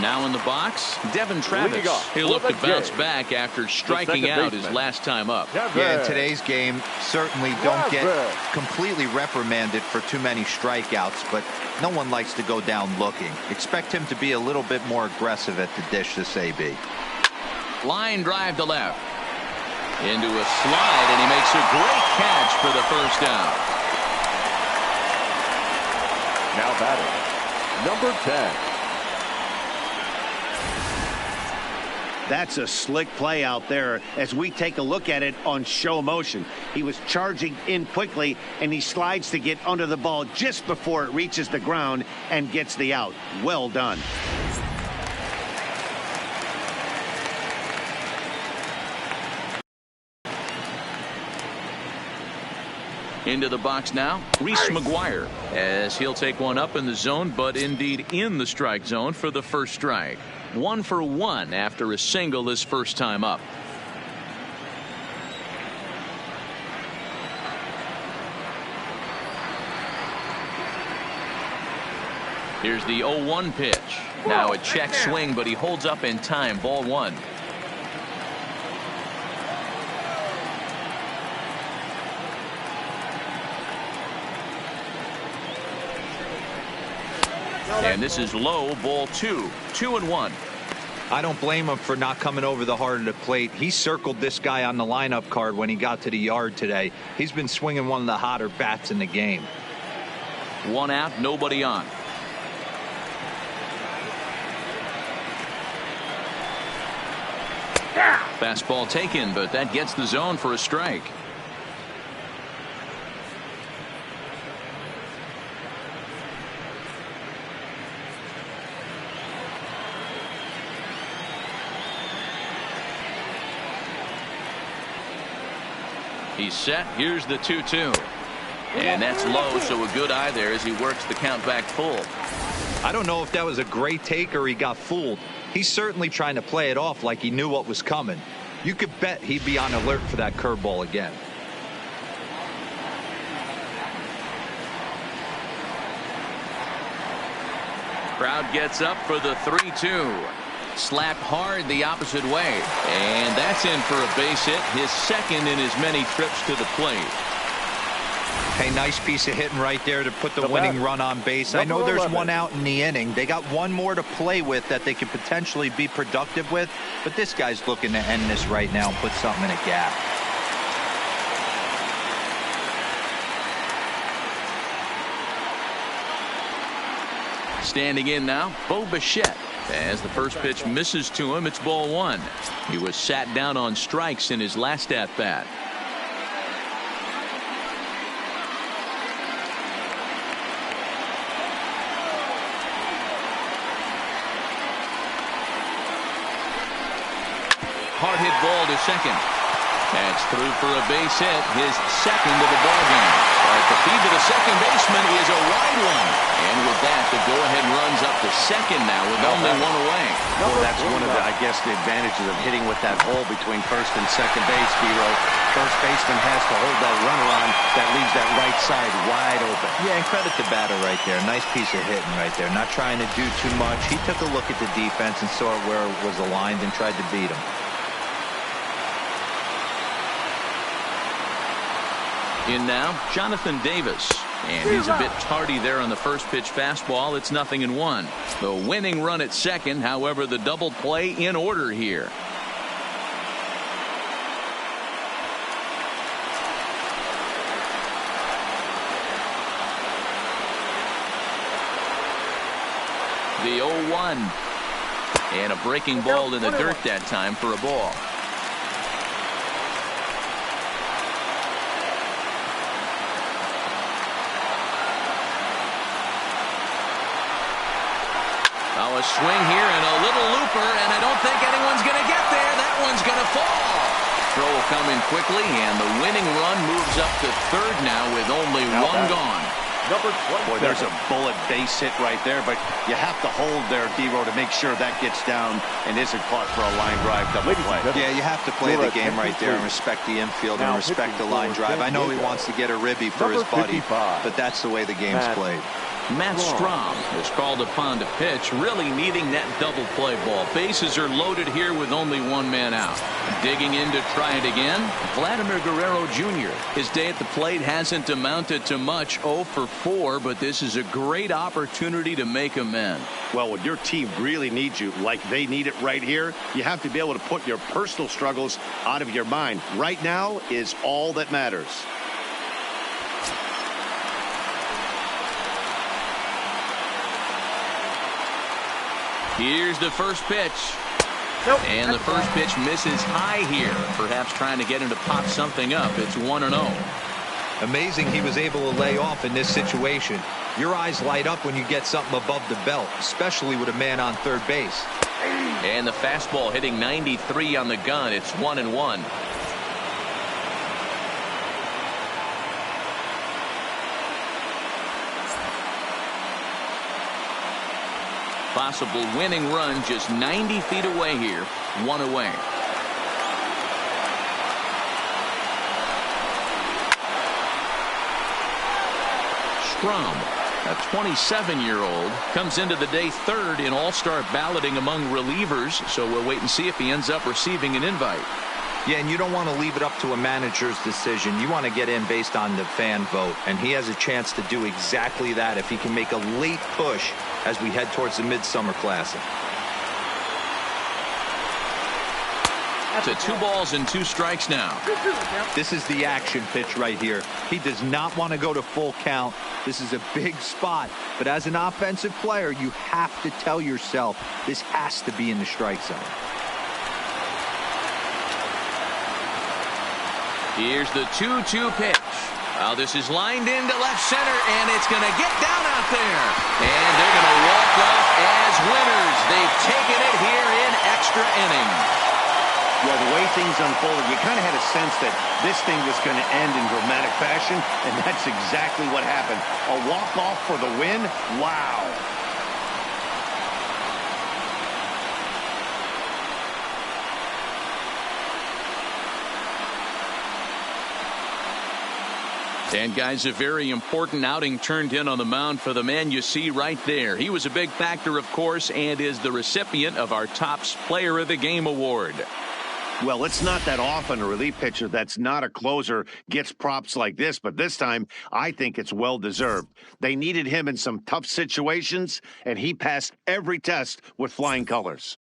S1: Now in the box, Devin Travis. He'll look to bounce back after striking out his last time up.
S4: Yeah, in today's game, certainly don't get completely reprimanded for too many strikeouts, but no one likes to go down looking. Expect him to be a little bit more aggressive at the dish this AB.
S1: Line drive to left. Into a slide, and he makes a great catch for the first down.
S3: Now batting, number 10.
S2: That's a slick play out there as we take a look at it on show motion. He was charging in quickly, and he slides to get under the ball just before it reaches the ground and gets the out. Well done.
S1: Into the box now, Reese McGuire, as he'll take one up in the zone, but indeed in the strike zone for the first strike. 1 for 1 after a single his first time up. Here's the 0-1 pitch. Now a check swing, but he holds up in time. Ball 1. And this is low. Ball 2. 2-1.
S4: I don't blame him for not coming over the heart of the plate. He circled this guy on the lineup card when he got to the yard today. He's been swinging one of the hotter bats in the game.
S1: 1 out, nobody on. Fastball taken, but that gets the zone for a strike. He's set. Here's the 2-2. And that's low, so a good eye there as he works the count back full.
S4: I don't know if that was a great take or he got fooled. He's certainly trying to play it off like he knew what was coming. You could bet he'd be on alert for that curveball again.
S1: Crowd gets up for the 3-2. Slapped hard the opposite way. And that's in for a base hit, his second in his many trips to the plate.
S4: Hey, nice piece of hitting right there to put the winning run on base. I know there's 1 out in the inning. They got 1 more to play with that they could potentially be productive with, but this guy's looking to end this right now and put something in a gap.
S1: Standing in now, Bo Bichette. As the first pitch misses to him, it's ball 1. He was sat down on strikes in his last at-bat. Hard hit ball to second. That's through for a base hit, his second of the ballgame. But the feed to the second baseman is a wide one. And with that, the go-ahead runs up to second now with only 1 away.
S2: Well, that's one of the, I guess, the advantages of hitting with that hole between first and second base, Hero. First baseman has to hold that runner on that leaves that right side wide open.
S4: Yeah, and credit the batter right there. Nice piece of hitting right there. Not trying to do too much. He took a look at the defense and saw where it was aligned and tried to beat him.
S1: In now, Jonathan Davis. And he's a bit tardy there on the first pitch fastball. It's 0-1. The winning run at second. However, the double play in order here. The 0-1. And a breaking ball in the dirt that time for a ball. Oh, a swing here and a little looper, and I don't think anyone's going to get there. That one's going to fall. Throw will come in quickly, and the winning run moves up to third now with only one gone.
S3: Number 20.
S2: Boy, there's a bullet base hit right there, but you have to hold there, D-Row, to make sure that gets down and isn't caught for a line drive double play.
S4: Yeah, you have to play the game right there and respect the infield and respect the line drive. I know he wants to get a ribby for his buddy, but that's the way the game's played.
S1: Matt Strom is called upon to pitch, really needing that double play ball. Bases are loaded here with only one man out. Digging in to try it again, Vladimir Guerrero Jr. His day at the plate hasn't amounted to much, 0 for 4, but this is a great opportunity to make amends.
S2: Well, when your team really needs you, like they need it right here, you have to be able to put your personal struggles out of your mind. Right now is all that matters.
S1: Here's the first pitch.
S7: Nope.
S1: And the first pitch misses high here. Perhaps trying to get him to pop something up. It's 1-0.
S4: Amazing he was able to lay off in this situation. Your eyes light up when you get something above the belt, especially with a man on third base.
S1: And the fastball hitting 93 on the gun. It's 1-1. Possible winning run just 90 feet away here. 1 away. Strom, a 27-year-old, comes into the day third in all-star balloting among relievers, so we'll wait and see if he ends up receiving an invite.
S4: Yeah, and you don't want to leave it up to a manager's decision. You want to get in based on the fan vote, and he has a chance to do exactly that if he can make a late push as we head towards the Midsummer Classic.
S1: To 2 balls and 2 strikes now.
S4: This is the action pitch right here. He does not want to go to full count. This is a big spot, but as an offensive player, you have to tell yourself this has to be in the strike zone.
S1: Here's the 2-2 pitch. Well, this is lined into left center, and it's going to get down out there. And they're going to walk off as winners. They've taken it here in extra innings.
S2: Well, the way things unfolded, you kind of had a sense that this thing was going to end in dramatic fashion, and that's exactly what happened. A walk-off for the win? Wow.
S1: And, guys, a very important outing turned in on the mound for the man you see right there. He was a big factor, of course, and is the recipient of our Topps Player of the Game award.
S2: Well, it's not that often a relief pitcher that's not a closer gets props like this, but this time I think it's well-deserved. They needed him in some tough situations, and he passed every test with flying colors.